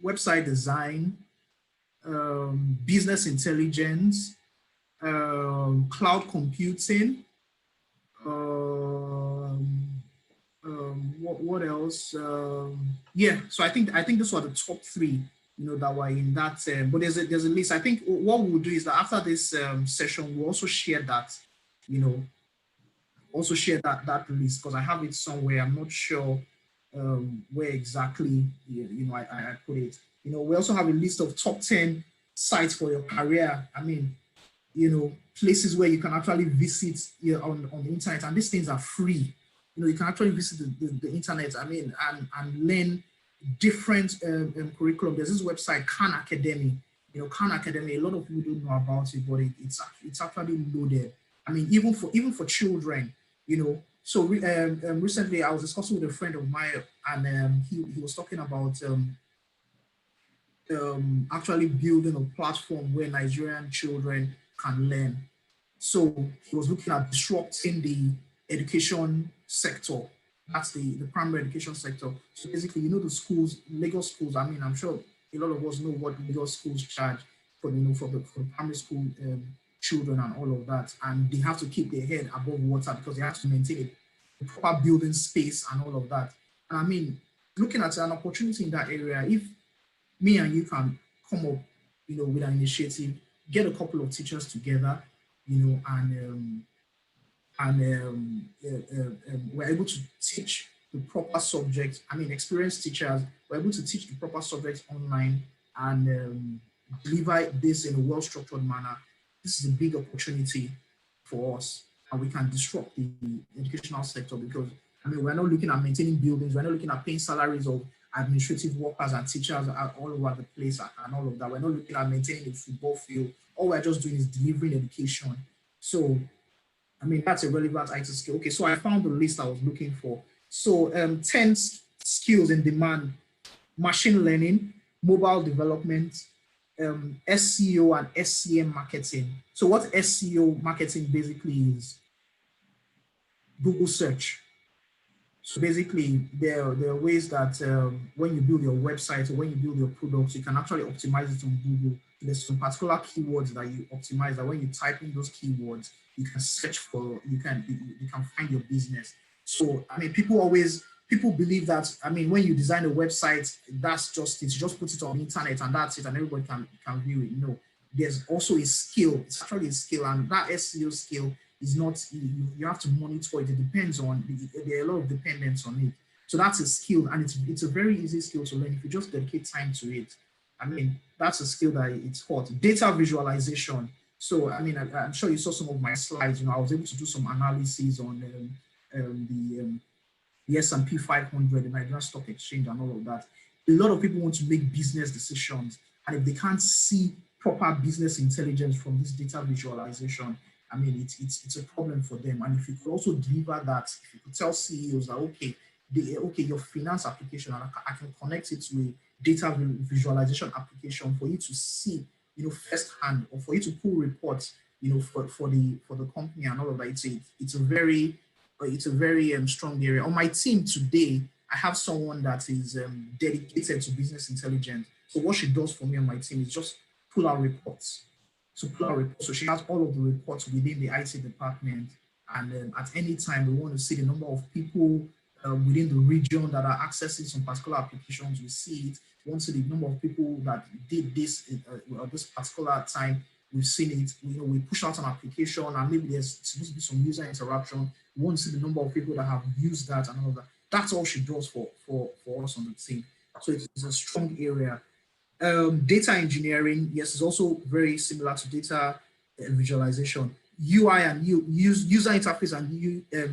website design, business intelligence, cloud computing. What else? Yeah, so I think those were the top 3, you know, that were in that. But there's a list. I think what we'll do is that after this session, we'll also share that, you know, that list, because I have it somewhere. I'm not sure where exactly you know I put it. You know, we also have a list of top 10 sites for your career. I mean, you know, places where you can actually visit, you know, on the internet, and these things are free. You know, you can actually visit the internet, I mean, and learn different curriculum. There's this website, Khan Academy. You know, Khan Academy, a lot of people don't know about it, but it's actually loaded. I mean, even for children, you know. So recently I was discussing with a friend of mine, and he was talking about actually building a platform where Nigerian children can learn. So he was looking at disrupting the education sector. That's the primary education sector. So basically, you know, the schools, Lagos schools. I mean, I'm sure a lot of us know what Lagos schools charge for, you know, for the primary school children and all of that, and they have to keep their head above water because they have to maintain a proper building space and all of that. And I mean, looking at an opportunity in that area, if me and you can come up, you know, with an initiative, get a couple of teachers together, you know, and we're able to teach the proper subjects. I mean, experienced teachers were able to teach the proper subjects online and deliver this in a well-structured manner. This is a big opportunity for us, and we can disrupt the educational sector, because I mean, we're not looking at maintaining buildings, we're not looking at paying salaries of administrative workers and teachers all over the place and all of that. We're not looking at maintaining a football field. All we're just doing is delivering education. So, I mean, that's a relevant IT skill. Okay, so I found the list I was looking for. So 10 skills in demand: machine learning, mobile development, SEO and SCM marketing. So what SEO marketing basically is Google search. So basically, there are ways that when you build your website or when you build your products, you can actually optimize it on Google. There's some particular keywords that you optimize that when you type in those keywords, you can search for, you can find your business. So I mean, people believe that, I mean, when you design a website, that's just it. You just put it on the internet and that's it, and everybody can view it. No, there's also a skill. It's actually a skill, and that SEO skill is not, you have to monitor it. It depends on, there are a lot of dependence on it. So that's a skill, and it's a very easy skill to learn if you just dedicate time to it. I mean, that's a skill that it's hot. Data visualization. So, I mean, I'm sure you saw some of my slides. You know, I was able to do some analysis on the S&P 500, the Nigerian Stock Exchange, and all of that. A lot of people want to make business decisions, and if they can't see proper business intelligence from this data visualization, I mean, it's a problem for them. And if you could also deliver that, if you could tell CEOs that, okay, your finance application, and I can connect it to a data visualization application for you to see, you know, firsthand, or for you to pull reports, you know, for the company and all of that. It's a very strong area. On my team today, I have someone that is dedicated to business intelligence. So what she does for me on my team is just pull out reports. So she has all of the reports within the IT department, and at any time we want to see the number of people within the region that are accessing some particular applications. We see it. We want to see the number of people that did this at this particular time. We've seen it. You know, we push out an application, and maybe there's supposed to be some user interaction. We want to see the number of people that have used that and all of that. That's all she does for us on the team. So it's a strong area. Data engineering, yes, is also very similar to data visualization. UI and user interface and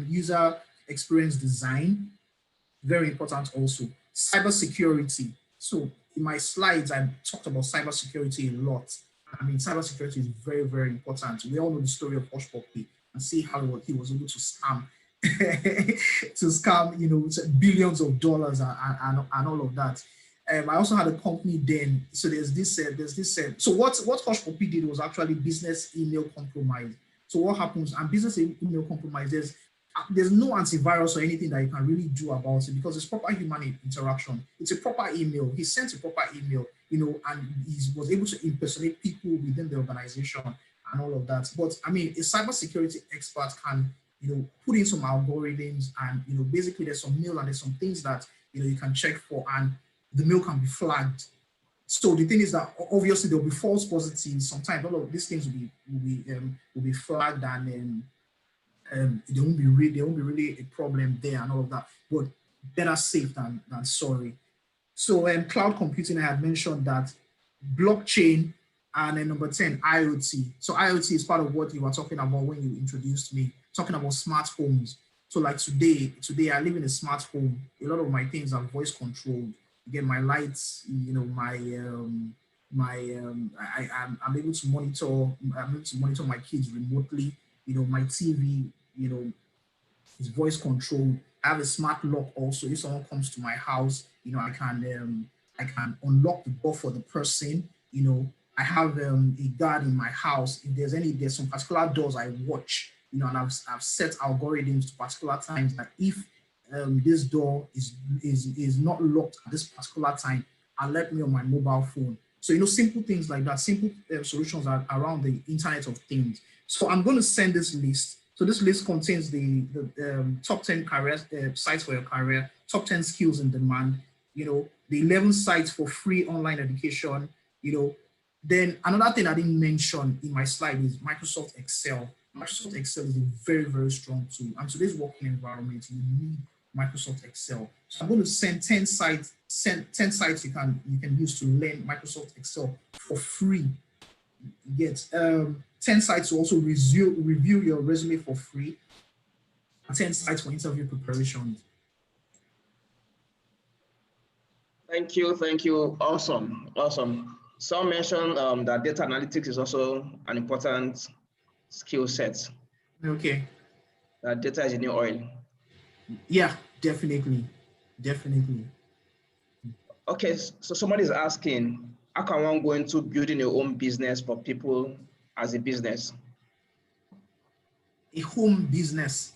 user experience design, very important also. Cybersecurity. So in my slides, I talked about cybersecurity a lot. I mean, cybersecurity is very, very important. We all know the story of Hush Puppy and see how he was able to scam, you know, billions of dollars and all of that. I also had a company then. So there's this. So what Hush Puppy did was actually business email compromise. So what happens? And business email compromise, there's no antivirus or anything that you can really do about it, because it's proper human interaction. It's a proper email. He sent a proper email, you know, and he was able to impersonate people within the organization and all of that. But I mean, a cybersecurity expert can, you know, put in some algorithms, and, you know, basically there's some mail and there's some things that, you know, you can check for, and the mail can be flagged. So the thing is that obviously there'll be false positives. Sometimes all of these things will be flagged, and there won't be really a problem there and all of that. But better safe than sorry. So cloud computing, I had mentioned that, blockchain, and then number 10, IoT. So IoT is part of what you were talking about when you introduced me, talking about smart homes. So like today I live in a smart home. A lot of my things are voice controlled. Again, my lights, you know, I'm able to monitor my kids remotely. You know, my TV, you know, is voice controlled. I have a smart lock also. If someone comes to my house, you know, I can unlock the door for the person. You know, I have a guard in my house. If there's some particular doors I watch, you know, and I've set algorithms to particular times that if this door is not locked at this particular time, alert me on my mobile phone. So, you know, simple things like that, simple solutions are around the Internet of Things. So I'm going to send this list. So this list contains the top 10 career sites for your career, top 10 skills in demand, you know, the 11 sites for free online education, you know. Then another thing I didn't mention in my slide is Microsoft Excel. Microsoft Excel is a very, very strong tool. And today's working environment, you need Microsoft Excel. So I'm going to send 10 sites you can use to learn Microsoft Excel for free. You get 10 sites to also review your resume for free, 10 sites for interview preparation. Thank you. Awesome. Some mentioned that data analytics is also an important skill set. Okay. That data is in your oil. Yeah, definitely. Okay, so somebody's asking, how can one go into building your own business for people as a business? A home business.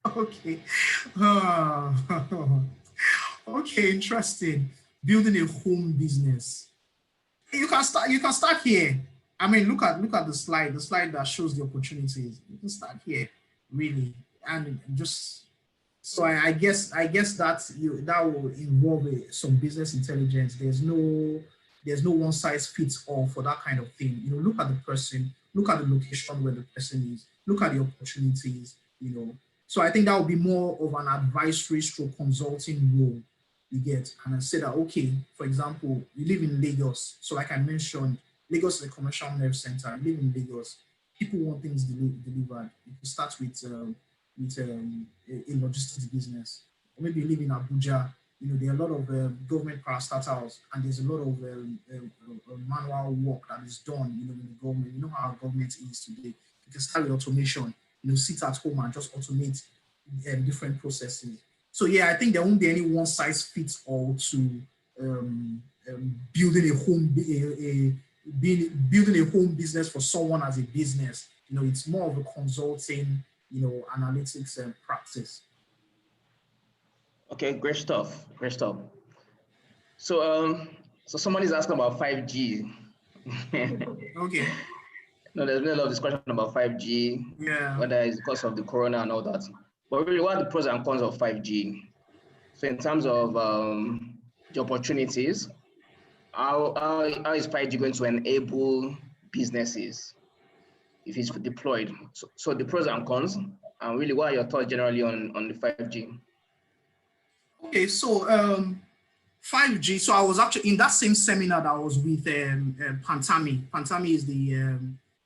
Okay. Okay, interesting. Building a home business. You can start here. I mean, look at the slide that shows the opportunities. You can start here, really. And just so I guess that will involve some business intelligence. There's no one size fits all for that kind of thing. You know, look at the person, look at the location where the person is, look at the opportunities, you know. So I think that would be more of an advisory stroke consulting role you get. And I say that, okay, for example, you live in Lagos. So like I mentioned, Lagos is a commercial nerve center. You live in Lagos. People want things delivered. You can start with a logistics business. Or maybe you live in Abuja. You know, there are a lot of government parastatals, and there's a lot of manual work that is done, you know, in the government. You know how our government is today. You can start with automation, you know, sit at home and just automate different processes. So yeah, I think there won't be any one size fits all to building a home building a home business for someone as a business. You know, it's more of a consulting, you know, analytics and practice. Okay, great stuff. Great stuff. So so someone is asking about 5G. Okay. No, there's been a lot of discussion about 5G, Yeah. whether it's because of the corona and all that. But really, what are the pros and cons of 5G? So in terms of the opportunities, how is 5G going to enable businesses if it's deployed? So the pros and cons, and really, what are your thoughts generally on the 5G? Okay, so 5G. So I was actually in that same seminar that I was with Pantami. Pantami is the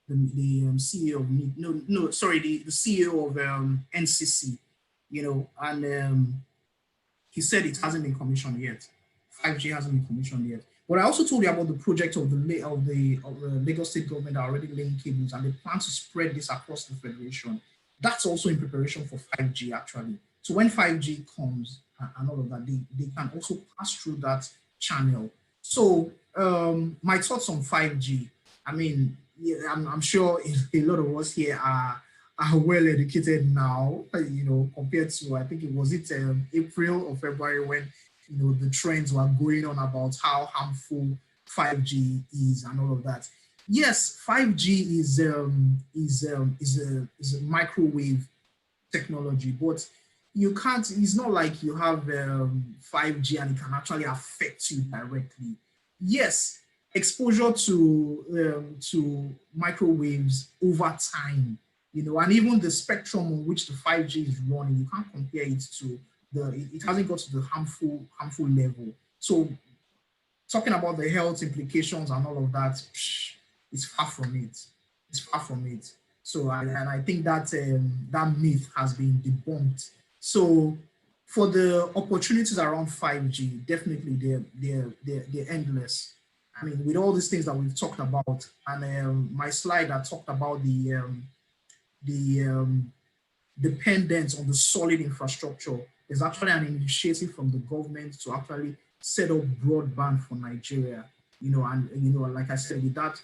CEO of the CEO of NCC. You know, and he said it hasn't been commissioned yet. 5G hasn't been commissioned yet. But I also told you about the project of the Lagos State government that already laying cables, and they plan to spread this across the federation. That's also in preparation for 5G actually. So when 5G comes and all of that, they can also pass through that channel. So my thoughts on 5G. I mean, yeah, I'm sure a lot of us here are well educated now, you know, compared to, I think it was April or February when, you know, the trends were going on about how harmful 5G is and all of that. Yes, 5G is a microwave technology, but you can't. It's not like you have 5G and it can actually affect you directly. Yes, exposure to microwaves over time, you know, and even the spectrum on which the 5G is running, you can't compare it to it hasn't got to the harmful level. So talking about the health implications and all of that, it's far from it. It's far from it. So and I think that that myth has been debunked. So for the opportunities around 5G, definitely they're endless. I mean, with all these things that we've talked about, and my slide that talked about the dependence on the solid infrastructure. There's actually an initiative from the government to actually set up broadband for Nigeria. You know, and you know, like I said, with that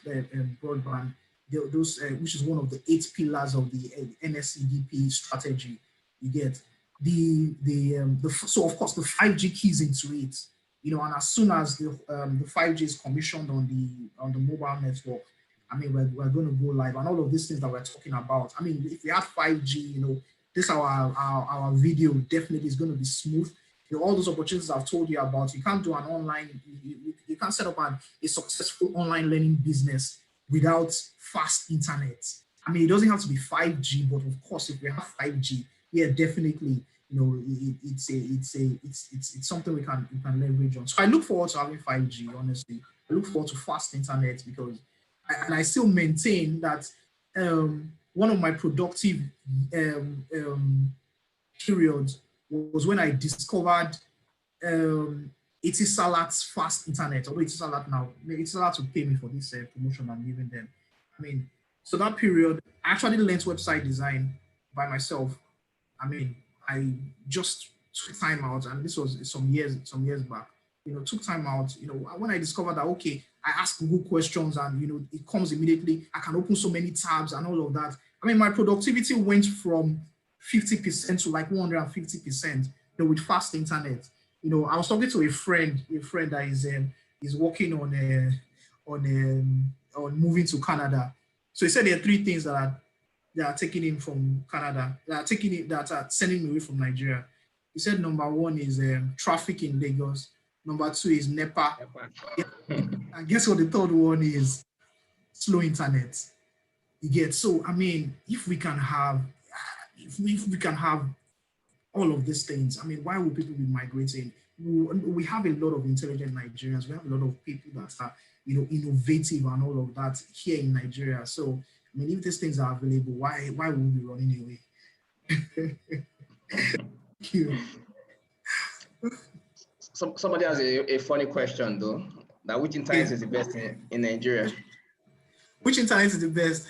broadband, those which is one of the 8 pillars of the NSCDP strategy. You get so of course the 5G keys into it. You know, and as soon as the 5G is commissioned on the mobile network, I mean, we're going to go live, and all of these things that we're talking about. I mean, if we have 5G, you know, this our video definitely is going to be smooth. You know, all those opportunities I've told you about, you can't do an online, you can't set up a successful online learning business without fast internet. I mean, it doesn't have to be 5G, but of course, if we have 5G, yeah, definitely, you know, it's something we can leverage on. So I look forward to having 5G. Honestly, I look forward to fast internet because. And I still maintain that one of my productive periods was when I discovered Etisalat's fast internet. Although Etisalat now, Etisalat will pay me for this promotion I'm giving them. I mean, so that period, I actually learned website design by myself. I mean, I just took time out, and this was some years back. took time out, when I discovered that, okay, I ask Google questions and, it comes immediately. I can open so many tabs and all of that. I mean, my productivity went from 50% to like 150%, with fast internet. I was talking to a friend that is working on moving to Canada. So he said there are three things that are taking him from Canada, that are sending me away from Nigeria. He said number one is traffic in Lagos. Number two is NEPA. And guess what the third one is? Slow internet. You get, so I mean, if we can have all of these things, I mean, why would people be migrating? We have a lot of intelligent Nigerians. We have a lot of people that are, innovative and all of that here in Nigeria. So, I mean, if these things are available, why would we be running away? Thank you. Somebody has a funny question though. That which internet is the best in Nigeria? Which internet is the best?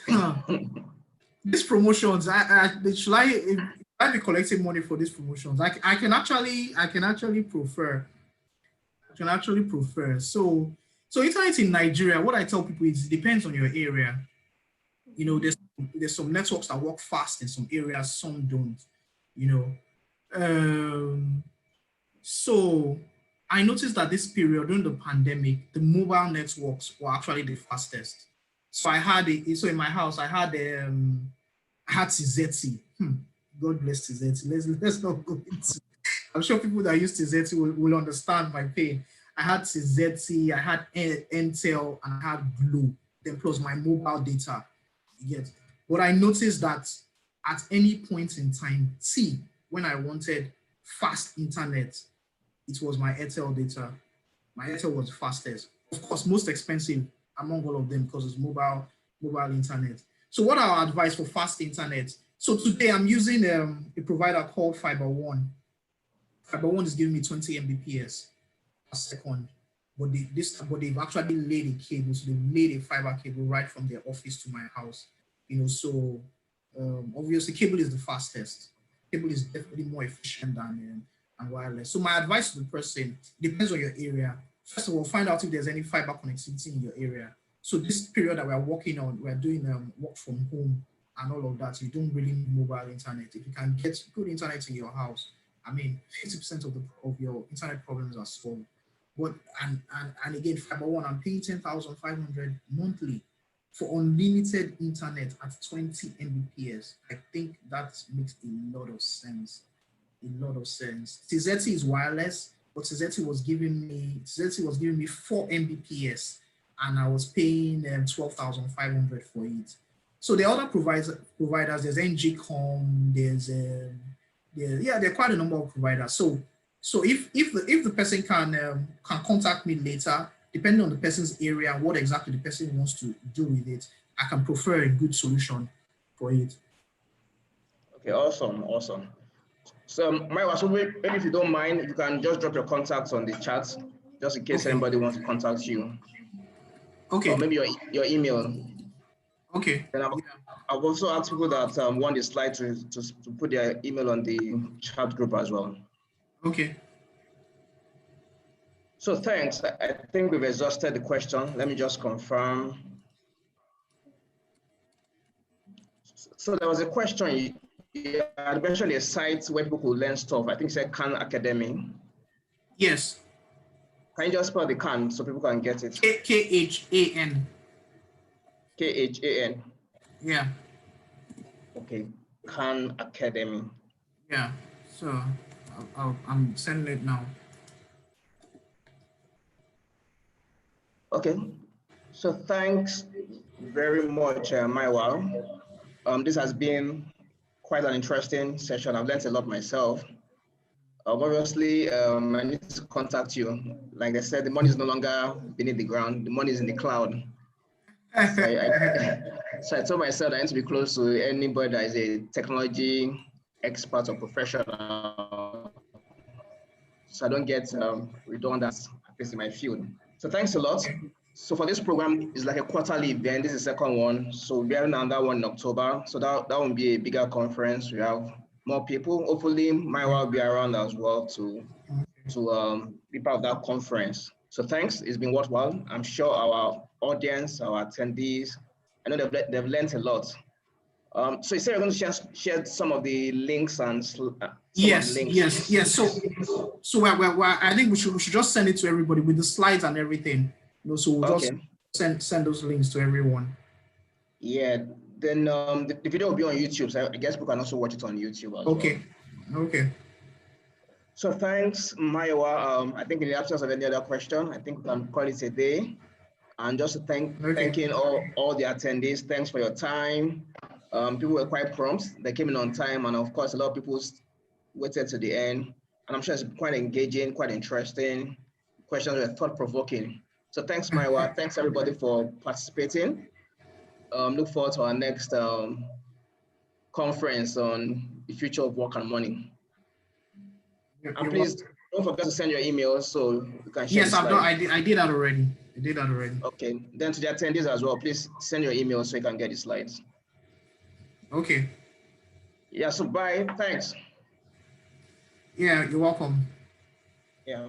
These promotions, should I be collecting money for these promotions? I can actually prefer. So internet in Nigeria, what I tell people is it depends on your area. There's some networks that work fast in some areas, some don't. So I noticed that this period during the pandemic, the mobile networks were actually the fastest. So in my house, I had Tizeti. God bless Tizeti. Let's not go into. I'm sure people that use Tizeti will understand my pain. I had Tizeti, I had Intel, and I had Glo. Then plus my mobile data. Yes. But I noticed that at any point in time, when I wanted fast internet, it was my Airtel data. My Airtel was fastest. Of course, most expensive among all of them because it's mobile internet. So what are our advice for fast internet? So today I'm using a provider called Fiber One. Fiber One is giving me 20 Mbps a second, but they've actually laid a cable. So they've laid a fiber cable right from their office to my house. So obviously cable is the fastest. Cable is definitely more efficient than wireless. So my advice to the person depends on your area. First of all, find out if there's any fiber connectivity in your area. So this period that we're working on, we're doing work from home and all of that. You don't really need mobile internet. If you can get good internet in your house, I mean, 50% of your internet problems are solved. But and again, Fiber One, I'm paying 10,500 monthly for unlimited internet at 20 Mbps. I think that makes a lot of sense. Tizeti is wireless, but Tizeti was giving me 4 Mbps, and I was paying 12,500 for it. So the other providers, there's NGCom, there are quite a number of providers. So if the person can contact me later, depending on the person's area and what exactly the person wants to do with it, I can prefer a good solution for it. Okay, awesome. So Mayowa, so maybe if you don't mind, you can just drop your contacts on the chat, just in case anybody wants to contact you. Okay. Or maybe your email. Okay. And I've also asked people that want the slide to put their email on the chat group as well. Okay. So thanks. I think we've exhausted the question. Let me just confirm. So there was a question. You had mentioned a site where people could learn stuff. I think you said Khan Academy. Yes. Can you just spell the Khan so people can get it? Khan. Khan. Yeah. Okay. Khan Academy. Yeah. So I'm sending it now. Okay. So thanks very much, Mayowa. This has been quite an interesting session. I've learned a lot myself. Obviously, I need to contact you. Like I said, the money is no longer beneath the ground. The money is in the cloud. So I told myself I need to be close to anybody that is a technology expert or professional, so I don't get redundant in my field. So thanks a lot. So for this program, it's like a quarterly event. This is the second one. So we're having another one in October. So that will be a bigger conference. We have more people. Hopefully, Mayowa will be around as well to to be part of that conference. So thanks, it's been worthwhile. I'm sure our audience, our attendees, I know they've learned a lot. So you said you're going to share some of the links and Yes. So I think we should just send it to everybody with the slides and everything. So we'll just send those links to everyone. Yeah. Then the video will be on YouTube. So I guess people can also watch it on YouTube as well. Okay. So thanks, Mayowa. I think in the absence of any other question, I think we can call it a day. And just to thanking all the attendees. Thanks for your time. People were quite prompt. They came in on time, and of course, a lot of people waited to the end. And I'm sure it's quite engaging, quite interesting. Questions were thought-provoking. So thanks, Mayowa. Thanks everybody for participating. Look forward to our next conference on the future of work and money. And please don't forget to send your emails so we can share. Yes, I've done. I did that already. Okay. Then to the attendees as well, please send your email so you can get the slides. Okay. Yeah. So bye. Thanks. Yeah, you're welcome. Yeah.